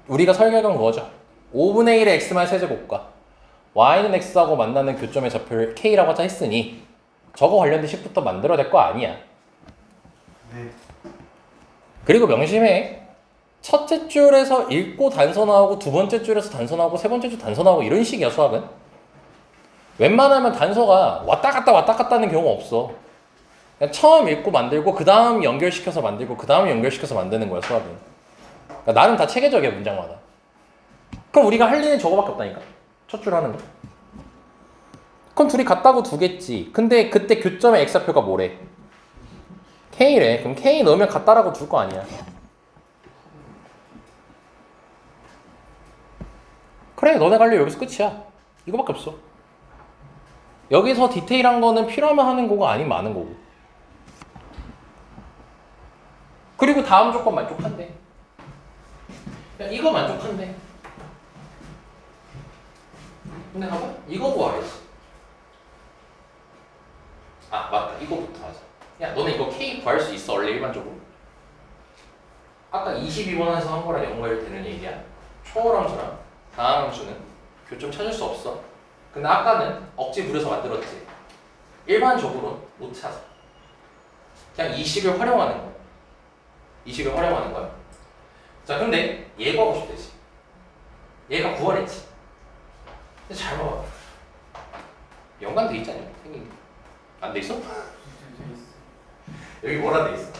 우리가 설계한 거죠. 5분의 1의 x만 세제곱과 y는 x하고 만나는 교점의 좌표를 k라고 하자 했으니 저거 관련된 식부터 만들어야 될 거 아니야. 네. 그리고 명심해. 첫째 줄에서 읽고 단서 나오고 두 번째 줄에서 단서 나오고 세 번째 줄 단서 나오고 이런 식이야 수학은. 웬만하면 단서가 왔다 갔다 하는 경우가 없어. 그냥 처음 읽고 만들고 그 다음 연결시켜서 만들고 그 다음 연결시켜서 만드는 거야 수학은. 그러니까 나름 다 체계적이야 문장마다. 그럼 우리가 할 일은 저거밖에 없다니까. 첫 줄 하는 거. 그럼 둘이 같다고 두겠지. 근데 그때 교점의 x좌표가 뭐래? k래. 그럼 k 넣으면 같다라고 둘 거 아니야. 그래 너네 갈 일 여기서 끝이야. 이거밖에 없어. 여기서 디테일한 거는 필요하면 하는 거고 아니면 마는 거고. 그리고 다음 조건 만족한대. 야, 이거 만족한대. 근데 봐봐. 이거 구하랬어. 아 맞다. 이거부터 하자. 야 너네 이거 K 구할 수 있어 원래 일반적으로? 아까 22번에서 한 거랑 연결되는 얘기야. 초월함수랑 다항함수는 교점 찾을 수 없어. 근데 아까는 억지 부려서 만들었지. 일반적으로는 못 찾아. 그냥 이 식을 활용하는 거야. 이 식을 활용하는 거야. 자 근데 얘 구하고 싶대지. 얘가 구하랬지. 근데 잘 봐봐. 연관돼 있잖아. 생긴 게. 안 돼 있어? 여기 뭐라 돼 있어?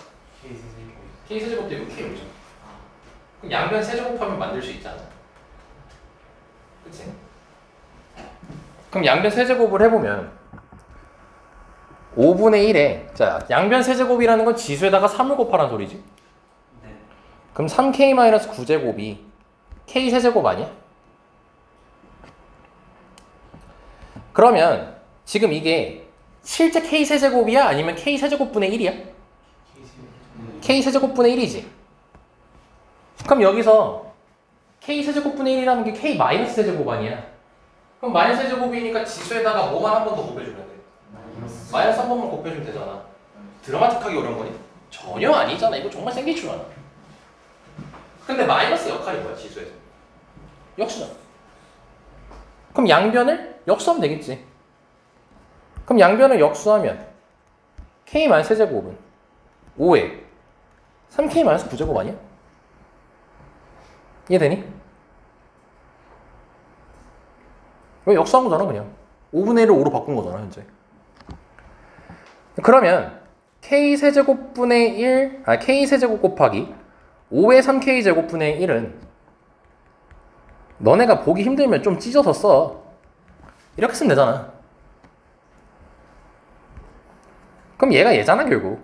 K 세제곱 되고 K 오죠. 그럼 양변 세제곱하면 만들 수 있잖아. 그치? 그럼 양변 세제곱을 해보면 5분의 1에 자 양변 세제곱이라는 건 지수에다가 3을 곱하라는 소리지? 네. 그럼 3k-9제곱이 k 세제곱 아니야? 그러면 지금 이게 실제 k 세제곱이야? 아니면 k 세제곱분의 1이야? k 세제곱분의 1이지. 그럼 여기서 k 세제곱분의 1이라는 게 k 마이너스 세제곱 아니야? 그럼 마이너스 세제곱이니까 지수에다가 뭐만 한 번 더 곱해주면 돼. 마이너스 한 번만 곱해주면 되잖아. 드라마틱하게 어려운 거니? 전혀 아니잖아. 이거 정말 생기줄 알아. 근데 마이너스 역할이 뭐야 지수에서? 역수잖아. 그럼 양변을 역수하면 되겠지. 그럼 양변을 역수하면 k-세제곱은 5에 3k-9제곱 아니야? 이해되니? 왜 역수한 거잖아 그냥. 5분의 1을 5로 바꾼 거잖아 현재. 그러면 k세제곱분의 1, k세제곱 곱하기 5의 3k제곱분의 1은 너네가 보기 힘들면 좀 찢어서 써. 이렇게 쓰면 되잖아. 그럼 얘가 얘잖아 결국.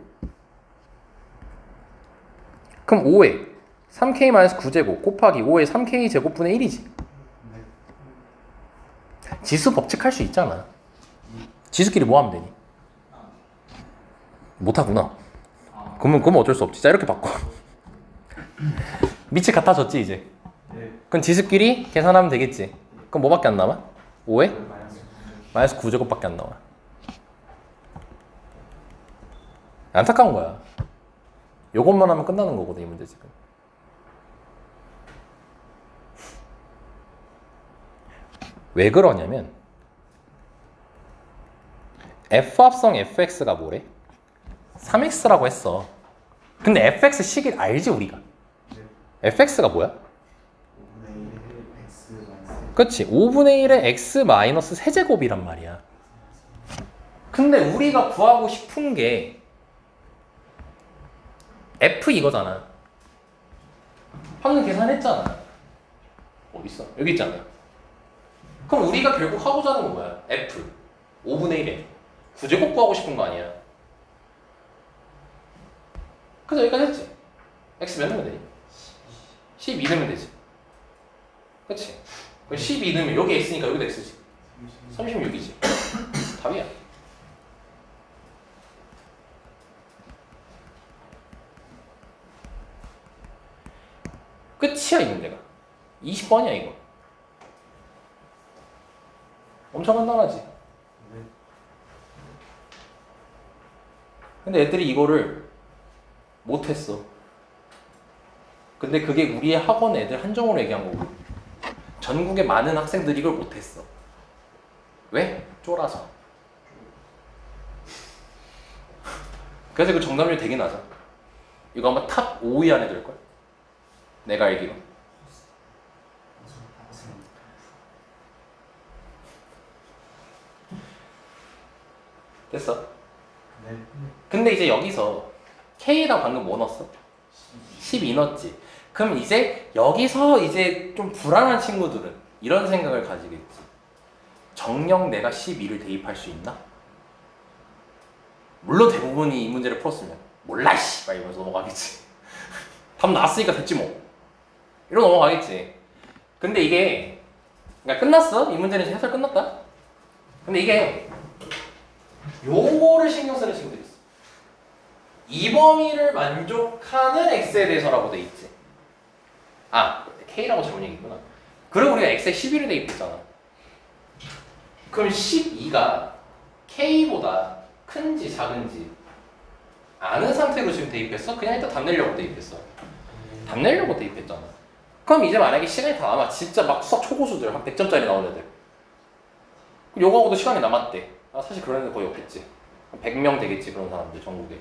그럼 5에 3k-9제곱 곱하기 5의 3k제곱분의 1이지. 지수 법칙할 수 있잖아. 지수끼리 뭐 하면 되니? 못하구나. 그러면 어쩔 수 없지. 자 이렇게 바꿔. 밑이 같아졌지 이제. 그럼 지수끼리 계산하면 되겠지. 그럼 뭐밖에 안 남아? 5에? 마이너스 9제곱밖에 안 나와. 안타까운 거야. 요것만 하면 끝나는 거거든 이 문제 지금. 왜 그러냐면 F합성 fx가 뭐래? 3x라고 했어. 근데 fx 식을 알지 우리가? fx가 뭐야? 5분의 1의 x 마이너스. 그치 5분의 1의 x 마이너스 세제곱이란 말이야. 근데 우리가 구하고 싶은 게 f 이거잖아. 방금 계산했잖아. 어디 있어? 여기 있잖아. 그럼 우리가 결국 하고자 하는 건 뭐야? f 5분의 1에 9제곱 구하고 싶은 거 아니야. 그래서 여기까지 했지. x 몇 넣으면 되니? 12 넣으면 되지. 그치? 12 넣으면 여기 x니까 여기도 x지. 36이지. 답이야. 끝이야 이 문제가. 20번이야 이거. 엄청 간단하지. 네. 근데 애들이 이거를 못했어. 근데 그게 우리의 학원 애들 한정으로 얘기한 거고 전국의 많은 학생들이 이걸 못했어. 왜? 쫄아서. 그래서 그 정답률 되게 낮아. 이거 아마 탑 5위 안에 들걸? 내가 알기로. 됐어. 네. 근데 이제 여기서 K랑 방금 뭐 넣었어? 12 넣었지. 그럼 이제 여기서 이제 좀 불안한 친구들은 이런 생각을 가지겠지. 정녕 내가 12를 대입할 수 있나? 물론 대부분이 이 문제를 풀었으면 몰라 씨! 막 이러면서 넘어가겠지. 답 나왔으니까 됐지 뭐. 이러고 넘어가겠지. 근데 이게 그러니까 끝났어. 이 문제는 이제 해설 끝났다. 근데 이게 요거를 신경 쓰는 친구들이 있어. 이 범위를 만족하는 x에 대해서라고 돼 있지. 아, k라고 잘못 얘기했구나. 그리고 우리가 x에 11을 대입했잖아. 그럼 12가 k보다 큰지 작은지 아는 상태로 지금 대입했어? 그냥 일단 답 내려고 대입했어. 답 내려고 대입했잖아. 그럼 이제 만약에 시간이 다 남아. 진짜 막 수학 초고수들 한 100점짜리 나온 애들. 요거하고도 시간이 남았대. 아, 사실 그런 애들 거의 없겠지. 한 100명 되겠지 그런 사람들 전국에.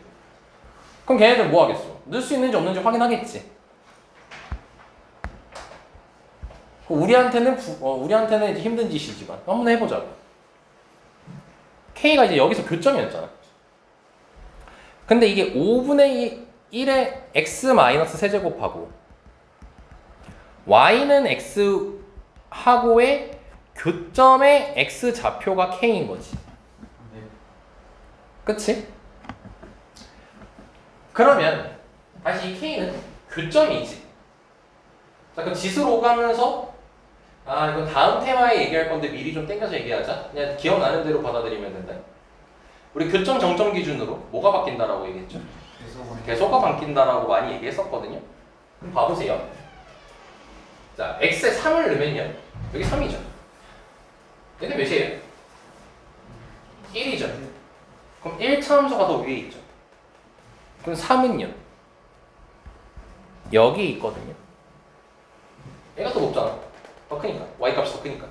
그럼 걔네들 뭐 하겠어? 넣을 수 있는지 없는지 확인하겠지. 우리한테는 우리한테는 이제 힘든 짓이지만 한번 해보자. K가 이제 여기서 교점이었잖아. 근데 이게 5분의 1의 x-세제곱하고 y는 x하고의 교점의 x좌표가 k인 거지. 네. 그치? 그러면 다시 이 k는 교점이지. 자, 그럼 지수로 오가면서 이건 다음 테마에 얘기할 건데 미리 좀 땡겨서 얘기하자. 그냥 기억나는 대로 받아들이면 된다. 우리 교점 정점 기준으로 뭐가 바뀐다라고 얘기했죠? 계속가 바뀐다라고 많이 얘기했었거든요. 그럼 봐보세요. 자, x에 3을 넣으면요. 여기 3이죠. 얘는 몇이에요? 1이죠. 그럼 1차 함수가 더 위에 있죠. 그럼 3은요? 여기 있거든요. 얘가 더 높잖아. 더 크니까. y값이 더 크니까.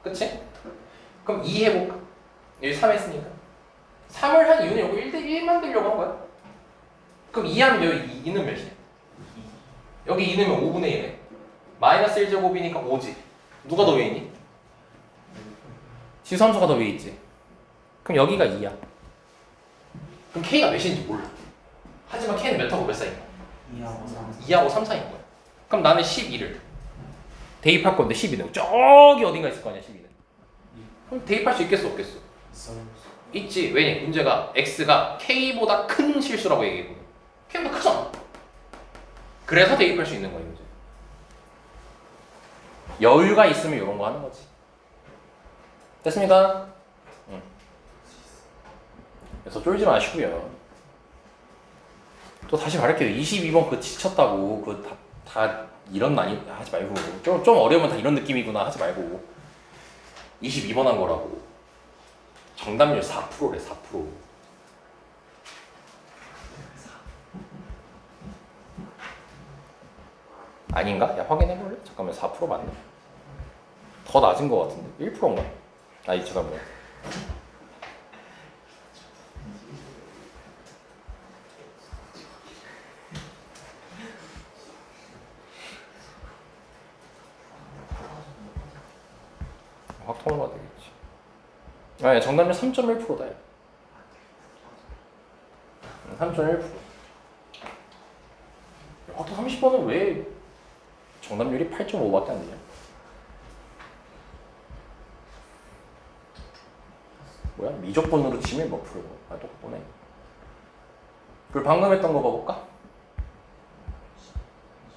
그치? 그럼 2 해볼까? 여기 3 했으니까. 3을 한 이유는 여기 1대1 만들려고 한 거야. 그럼 2 하면 여기 2는 몇이야? 여기 2 넣으면 5분의 1에 마이너스 1제곱이니까 5지. 누가 더 위에 있니? 지수함수가 더 위에 있지. 그럼 여기가 2야. 그럼 K가 몇인지 몰라. 하지만 K는 몇하고 몇 사이야? 2하고 3 사이인 거야. 그럼 나는 12를 대입할 건데 12는 저기 어딘가 있을 거 아니야 12는. 그럼 대입할 수 있겠어 없겠어? 있지. 왜냐? 문제가 x가 k보다 큰 실수라고 얘기했거든. k보다 크잖아. 그래서 대입할 수 있는 거야 문제. 여유가 있으면 이런 거 하는 거지. 됐습니까? 응. 그래서 쫄지 마시고요. 또 다시 말할게요. 22번 그거 지쳤다고 그거 다 이런 난이 하지 말고 좀 어려우면 다 이런 느낌이구나 하지 말고 22번 한 거라고. 정답률 4%래 4%. 아닌가? 야 확인해볼래? 잠깐만 4% 맞나? 더 낮은 거 같은데 1%인가? 아이 잠깐만. 확통을 봐야 되겠지. 아, 정답률 3.1%다. 3.1%. 확통 30번은 왜 정답률이 8.5밖에 안 되냐? 뭐야? 미적분으로 치면 몇 프로고? 아, 똑같네. 그리고 방금 했던 거 봐볼까?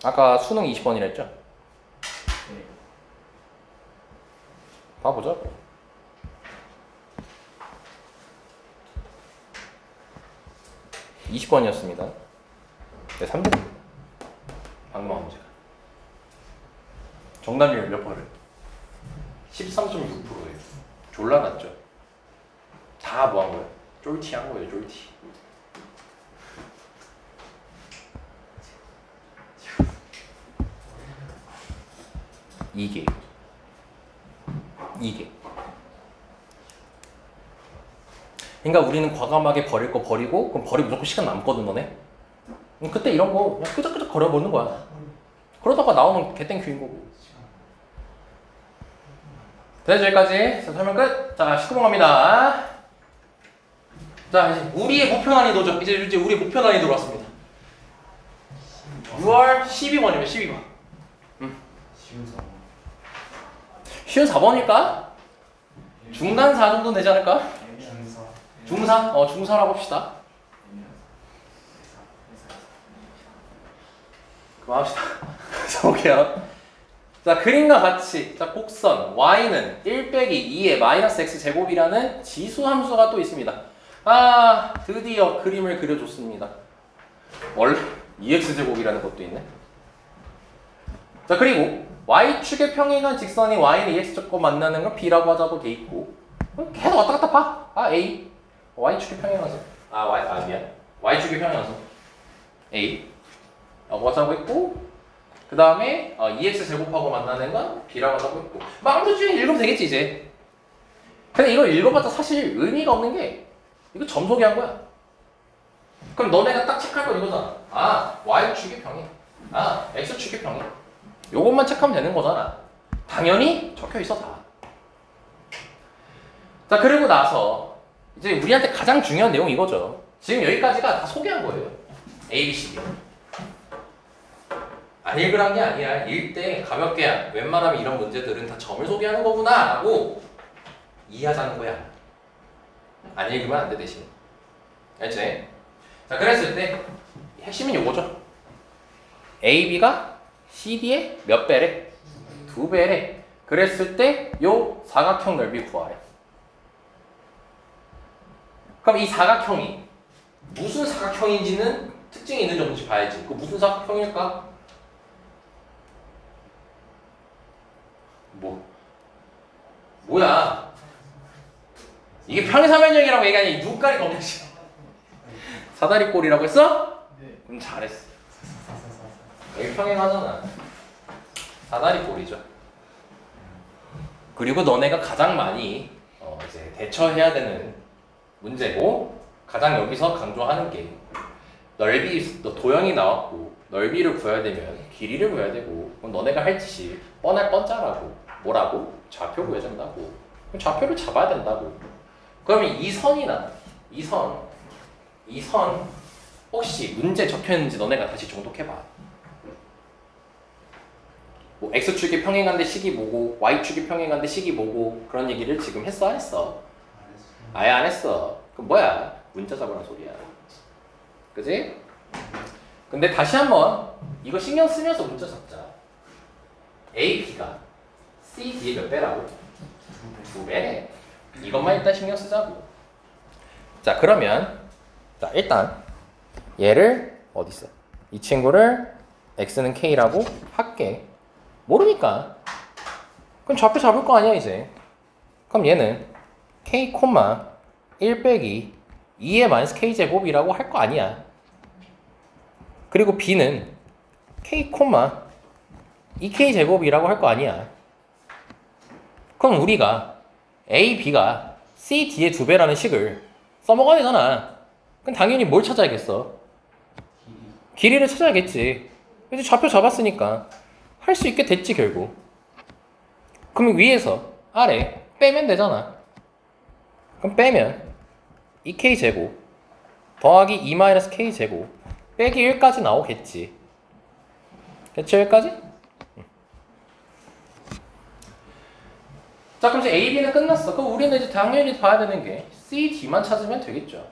아까 수능 20번이랬죠? 네. 봐보자. 20번이었습니다. 네, 3번. 방금 한 문제가. 정답률 몇 퍼를? 13.6%예요. 졸라 낮죠. 다 뭐 한 거예요? 쫄티 한 거예요, 쫄티. 이게. 그러니까 우리는 과감하게 버릴 거 버리고 그럼 버리고 무조건 시간 남거든 너네. 그때 이런 거 그냥 끄적끄적 거려보는 거야. 그러다가 나오면 개땡큐인 거고. 됐죠 여기까지. 자, 설명 끝. 자 19번 갑니다. 자 이제 우리의 목표 난이도죠. 이제 우리의 목표 난이도로 왔습니다. 6월 12번이면 12번. 쉬운 4번일까? 중간 4 정도 되지 않을까? 중사? 중사라고 합시다. 그만합시다. 자, 볼게요. 자, 그림과 같이, 자, 곡선 y는 1 빼기 2의 마이너스 x 제곱이라는 지수 함수가 또 있습니다. 아, 드디어 그림을 그려줬습니다. 원래 2x 제곱이라는 것도 있네. 자, 그리고 y축의 평행한 직선이 y는 2x축과 만나는 걸 b라고 하자고 돼 있고, 계속 왔다 갔다 봐. 아, a. y축의 평행한선. 미안. y축의 평행한선. a. 라고 하자고 했고, 그 다음에 2x 제곱하고 만나는 건 b라고 하자고 했고. 아무튼 쭉 읽으면 되겠지, 이제. 근데 이거 읽어봤자 사실 의미가 없는 게, 이거 점 소개한 거야. 그럼 너네가 딱 체크할 건 이거잖아. 아, y축의 평행. 아, x축의 평행. 요것만 체크하면 되는 거잖아. 당연히 적혀 있어, 다. 자, 그리고 나서, 이제 우리한테 가장 중요한 내용이 이거죠. 지금 여기까지가 다 소개한 거예요. A, B, C, D. 안 읽으란 게 아니야. 읽을 때 가볍게 웬만하면 이런 문제들은 다 점을 소개하는 거구나 라고 이해하자는 거야. 안 읽으면 안 돼, 대신. 알지? 자, 그랬을 때 핵심은 요거죠. A, B가 C, D의 몇 배래? 2배래. 그랬을 때 요 사각형 넓이 구하래. 그럼 이 사각형이 무슨 사각형인지는 특징이 있는지 없는지 봐야지. 그 무슨 사각형일까? 뭐야? 이게 평행사면형이라고 얘기하니 눈깔이 겁나 싫어. 사다리꼴이라고 했어? 네. 그럼 잘했어. 여기 평행하잖아. 사다리꼴이죠. 그리고 너네가 가장 많이 이제 대처해야 되는 문제고 가장 여기서 강조하는 게 넓이, 도형이 나왔고 넓이를 구해야 되면 길이를 구해야 되고 그럼 너네가 할 짓이 뻔할 뻔짜라고. 뭐라고? 좌표 구해야 된다고. 그럼 좌표를 잡아야 된다고. 그러면 이 선이나 이 선 혹시 문제 적혀있는지 너네가 다시 정독해봐. 뭐 x축이 평행한데 식이 뭐고 y축이 평행한데 식이 뭐고 그런 얘기를 지금 했어 안 했어? 아예 안 했어. 그럼 뭐야? 문자 잡으란 소리야. 그지? 근데 다시 한번 이거 신경 쓰면서 문자 잡자. A, B가 C, D의 몇 배라고? 2배. 이것만 일단 신경 쓰자고. 자, 그러면 자, 일단 얘를 어디 있어? 이 친구를 x는 k라고 할게. 모르니까. 그럼 좌표 잡을 거 아니야, 이제. 그럼 얘는 k, 1 빼기 2의 마이너스 k 제곱이라고 할 거 아니야. 그리고 b는 k, 2k 제곱이라고 할 거 아니야. 그럼 우리가 a, b가 c, d의 2배라는 식을 써먹어야 되잖아. 그럼 당연히 뭘 찾아야겠어? 길이를 찾아야겠지. 이제 좌표 잡았으니까 할 수 있게 됐지 결국. 그럼 위에서 아래 빼면 되잖아. 그럼 빼면 2k 제곱 더하기 2-k 제곱 빼기 1까지 나오겠지. 됐죠 여기까지? 자, 그럼 이제 A, B는 끝났어. 그럼 우리는 이제 당연히 봐야 되는 게 C, D만 찾으면 되겠죠.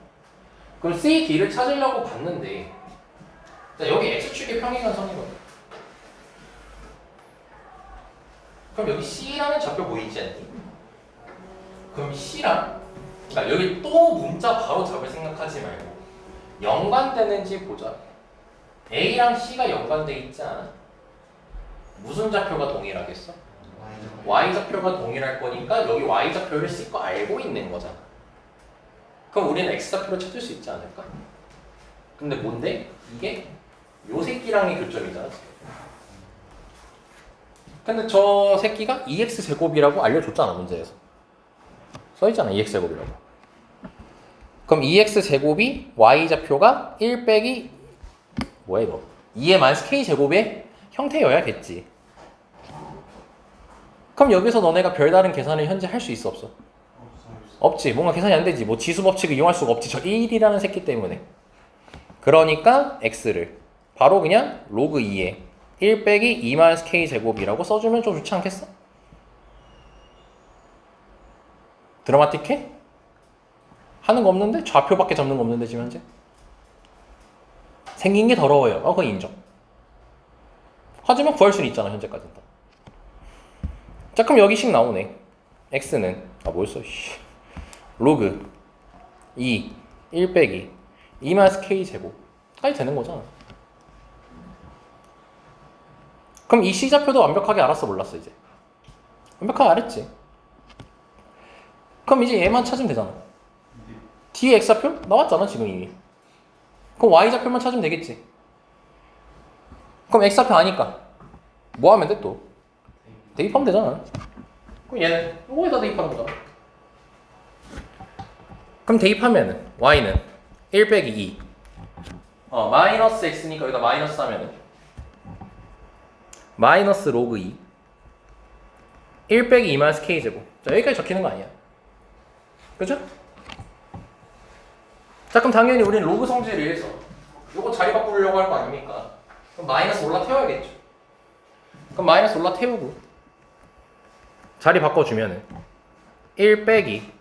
그럼 C, D를 찾으려고 봤는데 자, 여기 X축의 평행한 선이거든. 그럼 여기 C라는 좌표 보이지 않니? 그럼 C랑 그러니까 여기 또 문자 바로 잡을 생각하지 말고 연관되는지 보자. A랑 C가 연관돼 있지 않아? 무슨 좌표가 동일하겠어? y좌표가 동일할 거니까 여기 y좌표를 쓸 거 알고 있는 거잖아. 그럼 우리는 x좌표를 찾을 수 있지 않을까? 근데 뭔데? 이게 요 새끼랑의 교점이잖아. 근데 저 새끼가 2x제곱이라고 알려줬잖아, 문제에서. 써있잖아, 2x제곱이라고. 그럼 2x제곱이 y좌표가 1 빼기 뭐야 이거? 2의 마이너스 k제곱의 형태여야겠지. 그럼 여기서 너네가 별다른 계산을 현재 할 수 있어, 없어? 없지. 뭔가 계산이 안 되지. 뭐 지수 법칙을 이용할 수가 없지. 저 1이라는 새끼 때문에. 그러니까 x를 바로 그냥 로그 2에 1 빼기 2 마이너스 k제곱이라고 써주면 좀 좋지 않겠어? 드라마틱해? 하는 거 없는데? 좌표밖에 잡는 거 없는데 지금 현재? 생긴 게 더러워요. 그건 인정. 하지만 구할 수는 있잖아, 현재까지는. 자, 그럼 여기씩 나오네. x는 뭐였어? 로그 2 1 빼기 2 마이너스 k제곱까지 되는 거잖아. 그럼 이 C좌표도 완벽하게 알았어, 몰랐어? 이제 완벽하게 알았지. 그럼 이제 얘만 찾으면 되잖아. 뒤에 X좌표 나왔잖아 지금 이미. 그럼 Y좌표만 찾으면 되겠지. 그럼 X좌표 아니까 뭐 하면 돼 또? 대입하면 되잖아. 그럼 얘는 이거에다 대입하는 거잖아. 그럼 대입하면은 Y는 1 빼기 2 마이너스 X니까 여기다 마이너스 하면은 마이너스 로그 2 1 빼기 2 마이너스 K제곱. 자, 여기까지 적히는 거 아니야. 그죠? 자, 그럼 당연히 우리는 로그 성질을 해서 요거 자리 바꾸려고 할 거 아닙니까? 그럼 마이너스 올라 태워야겠죠. 그럼 마이너스 올라 태우고 자리 바꿔주면은 1 빼기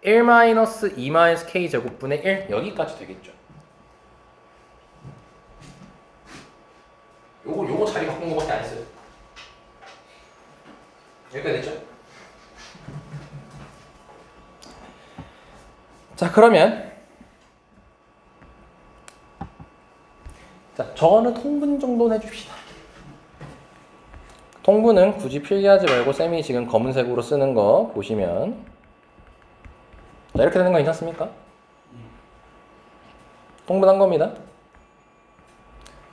1 마이너스 2 마이너스 K제곱분의 1 여기까지 되겠죠. 요거 자리 바꾼 거밖에 안 했어요. 여기까지 됐죠? 자, 그러면 자, 저는 통분 정도는 해줍시다. 통분은 굳이 필기하지 말고 쌤이 지금 검은색으로 쓰는 거 보시면 자, 이렇게 되는 거 괜찮습니까? 통분한 겁니다.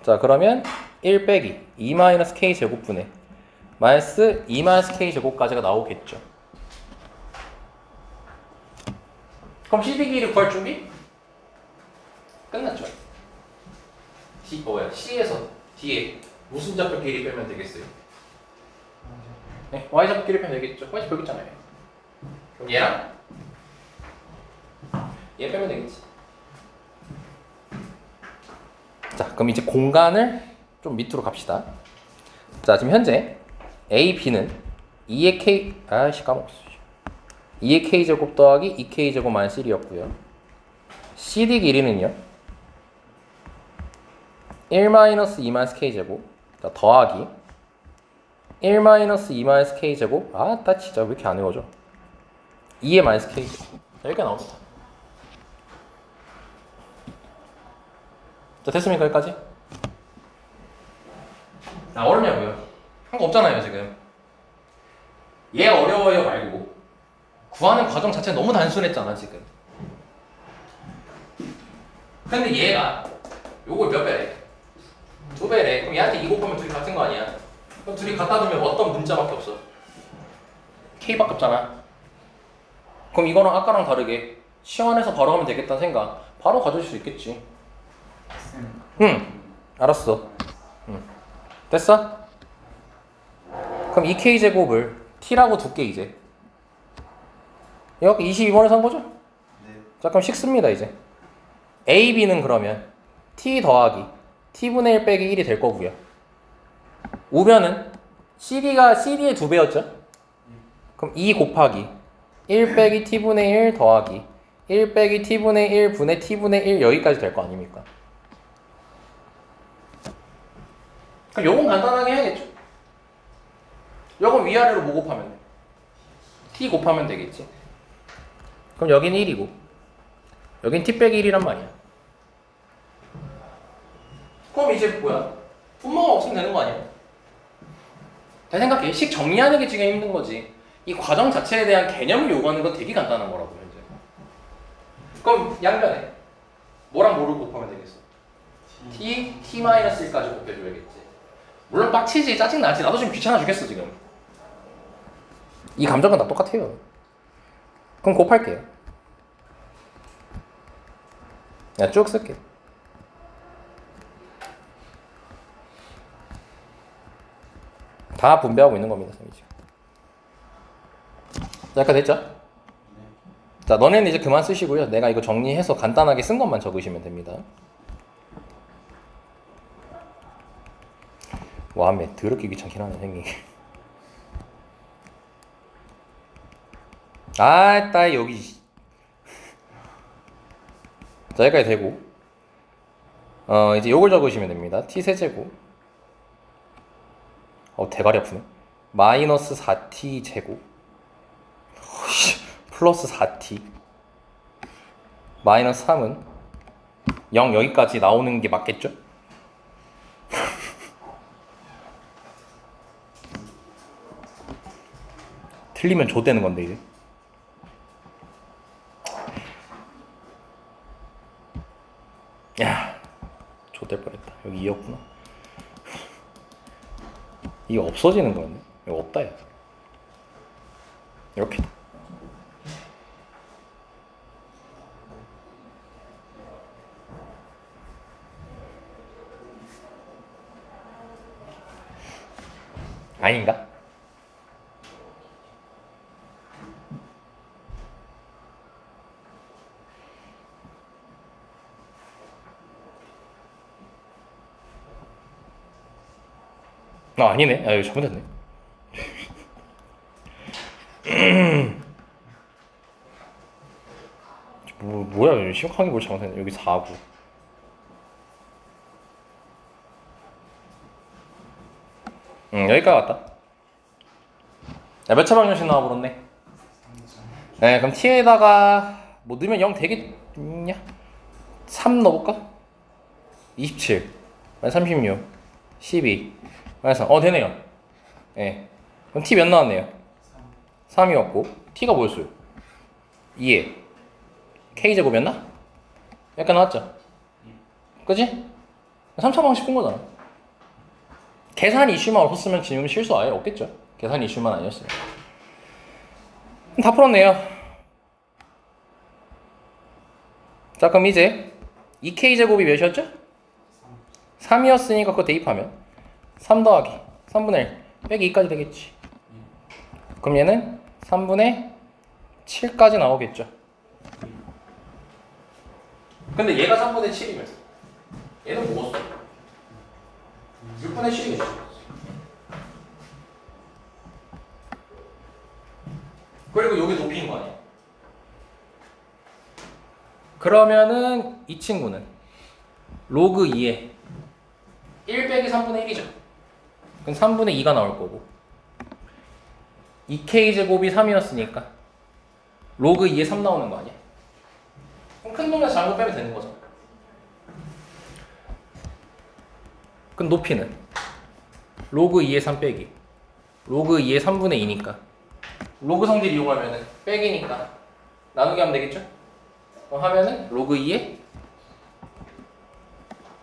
자, 그러면 1 빼기 2 마이너스 k제곱분의 마이너스 2 마이너스 k제곱까지가 나오겠죠. 그럼 CD 길이를 구할 준비? 끝났죠. C에서 D에 무슨 좌표 길이 빼면 되겠어요? 네, Y좌표 길이 빼면 되겠죠. Y좌표 여기 있잖아요. 그럼 얘랑 얘 빼면 되겠지. 자, 그럼 이제 공간을 좀 밑으로 갑시다. 자, 지금 현재 A, B는 2의 K 까먹었어. 2의 K제곱 더하기 2K제곱 마이너스 1이었고요. CD 길이는요 1 마이너스 2 마이너스 K제곱 더하기 1 마이너스 2 마이너스 K제곱 나 진짜 왜 이렇게 안 외워져? 2의 마이너스 K제곱. 자, 여기가 나왔다. 자, 됐습니까? 여기까지? 어렵냐고요? 한 거 없잖아요 지금. 얘 어려워요 말고 구하는 과정 자체가 너무 단순했잖아 지금. 근데 얘가 요걸 몇 배래? 2배래. 그럼 얘한테 2 곱하면 둘이 같은 거 아니야? 그럼 둘이 갖다 두면 어떤 문자밖에 없어? K밖에 없잖아. 그럼 이거랑 아까랑 다르게 시원해서 바로 하면 되겠다는 생각 바로 가져줄 수 있겠지. 알았어. 됐어? 그럼 2K제곱을 T라고 둘게 이제. 여기 22번에서 한 거죠? 네. 자, 그럼 식습니다 이제. A, B는 그러면 T 더하기 T분의 1 빼기 1이 될 거고요. 우변은 CD의 2배였죠? 그럼 2 곱하기 1 빼기 T분의 1 더하기 1 빼기 T분의 1 분의 T분의 1 여기까지 될 거 아닙니까? 그럼 요건 간단하게 해야겠죠? 요건 위아래로 뭐 곱하면 돼? T 곱하면 되겠지? 그럼 여기는 1이고 여긴 T 빼기 1이란 말이야. 그럼 이제 뭐야? 분모가 없으면 되는 거 아니야? 잘 생각해. 식 정리하는 게 지금 힘든 거지. 이 과정 자체에 대한 개념을 요구하는 건 되게 간단한 거라고 현재. 그럼 양변에 뭐랑 뭐를 곱하면 되겠어? t-1까지 곱해줘야겠지. 물론 빡치지, 짜증나지. 나도 지금 귀찮아 죽겠어 지금. 이 감정은 다 똑같아요. 그럼 곱할게요. 그냥 쭉 쓸게. 다 분배하고 있는 겁니다, 쌤이 지금. 자, 아까 됐죠? 자, 너네는 이제 그만 쓰시고요. 내가 이거 정리해서 간단하게 쓴 것만 적으시면 됩니다. 와매 더럽게 귀찮긴 하네, 생긴 게. 아따, 여기. 자, 여기까지 되고. 이제 요걸 적으시면 됩니다. t 세제곱. 대가리 아프네. 마이너스 4t 제곱. 플러스 4t. 마이너스 3은 0 여기까지 나오는 게 맞겠죠? 틀리면 좆되는 건데 이제. 야, 좆될 뻔했다. 여기 2였구나. 이게 없어지는 거였네. 이거 없다 야. 이렇게. 아닌가? 아니네. 이거 잘못했네. 뭐야, 심각하게 뭘 잘못했네. 여기 4구. 여기까지 왔다. 야, 몇 차 방정식 나와버렸네. 네, 그럼 t에다가 뭐 넣으면 0 되겠냐? 3 넣어볼까? 27 36 12 되네요. 네. 그럼 t 몇 나왔네요? 3이었고 t가 뭐였어요? 2에 k제곱이었나? 약간 나왔죠? 그치? 3차 방식 푼 거잖아. 계산 이슈만 없었으면 지금 실수 아예 없겠죠? 계산 이슈만 아니었어요. 다 풀었네요. 자, 그럼 이제 2k제곱이 몇이었죠? 3이었으니까 그거 대입하면 3 더하기 3분의 1 빼기 2까지 되겠지. 그럼 얘는 3분의 7까지 나오겠죠. 근데 얘가 3분의 7이면 얘는 뭐였어? 6분의 7이겠죠. 그리고 여기 높이인 거 아니야? 그러면은 이 친구는 로그 2에 1 빼기 3분의 1이죠. 그럼 3분의 2가 나올 거고 2k제곱이 3이었으니까 로그 2에 3 나오는 거 아니야? 그럼 큰 놈에서 작은 거 빼면 되는 거죠. 그럼 높이는 로그 2에 3 빼기 로그 2에 3분의 2니까 로그 성질 이용하면은 빼기니까 나누기 하면 되겠죠? 그럼 하면은 로그 2에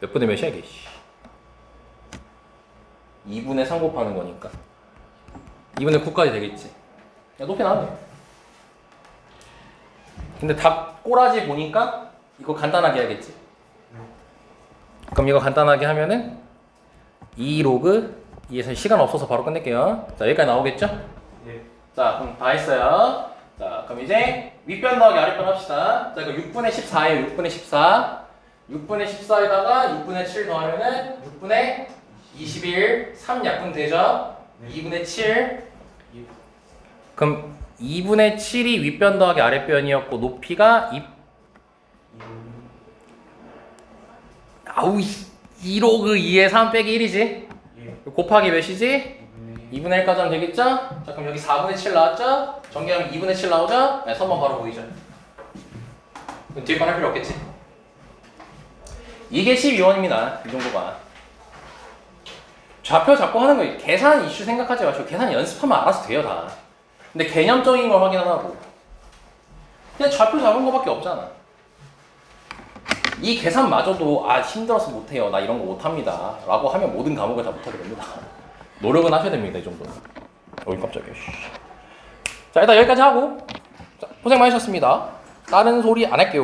몇 분의 몇이야 이게? 2분의 3 곱하는 거니까 2분의 9까지 되겠지. 야, 높이 나왔네. 근데 답 꼬라지 보니까 이거 간단하게 해야겠지. 그럼 이거 간단하게 하면은 2 로그 2에서 시간 없어서 바로 끝낼게요. 자, 여기까지 나오겠죠? 네. 자, 그럼 다 했어요. 자, 그럼 이제 윗변 더하기 아랫변 합시다. 자, 이거 6분의 14예요. 6분의 14. 6분의 14에다가 6분의 7 더하면은 6분의 21. 3 약분 되죠? 네. 2분의 7. 그럼 2분의 7이 윗변 더하기 아랫변이었고 높이가 아우 2로그 2에 3 빼기 1이지? 예. 곱하기 몇이지? 2분의 1까지 하면 되겠죠? 자, 그럼 여기 4분의 7 나왔죠? 전개하면 2분의 7 나오죠? 네, 선만 바로 보이죠? 뒤에 건 할 필요 없겠지? 이게 12원입니다. 이 정도가. 좌표 잡고 하는 거 계산 이슈 생각하지 마시고 계산 연습하면 알아서 돼요 다. 근데 개념적인 걸 확인하고 그냥 좌표 잡은 거밖에 없잖아. 이 계산마저도 아 힘들어서 못해요 나 이런 거 못합니다 라고 하면 모든 과목을 다 못하게 됩니다. 노력은 하셔야 됩니다 이 정도는. 어이 깜짝이야. 자 일단 여기까지 하고 자, 고생 많으셨습니다. 다른 소리 안 할게요.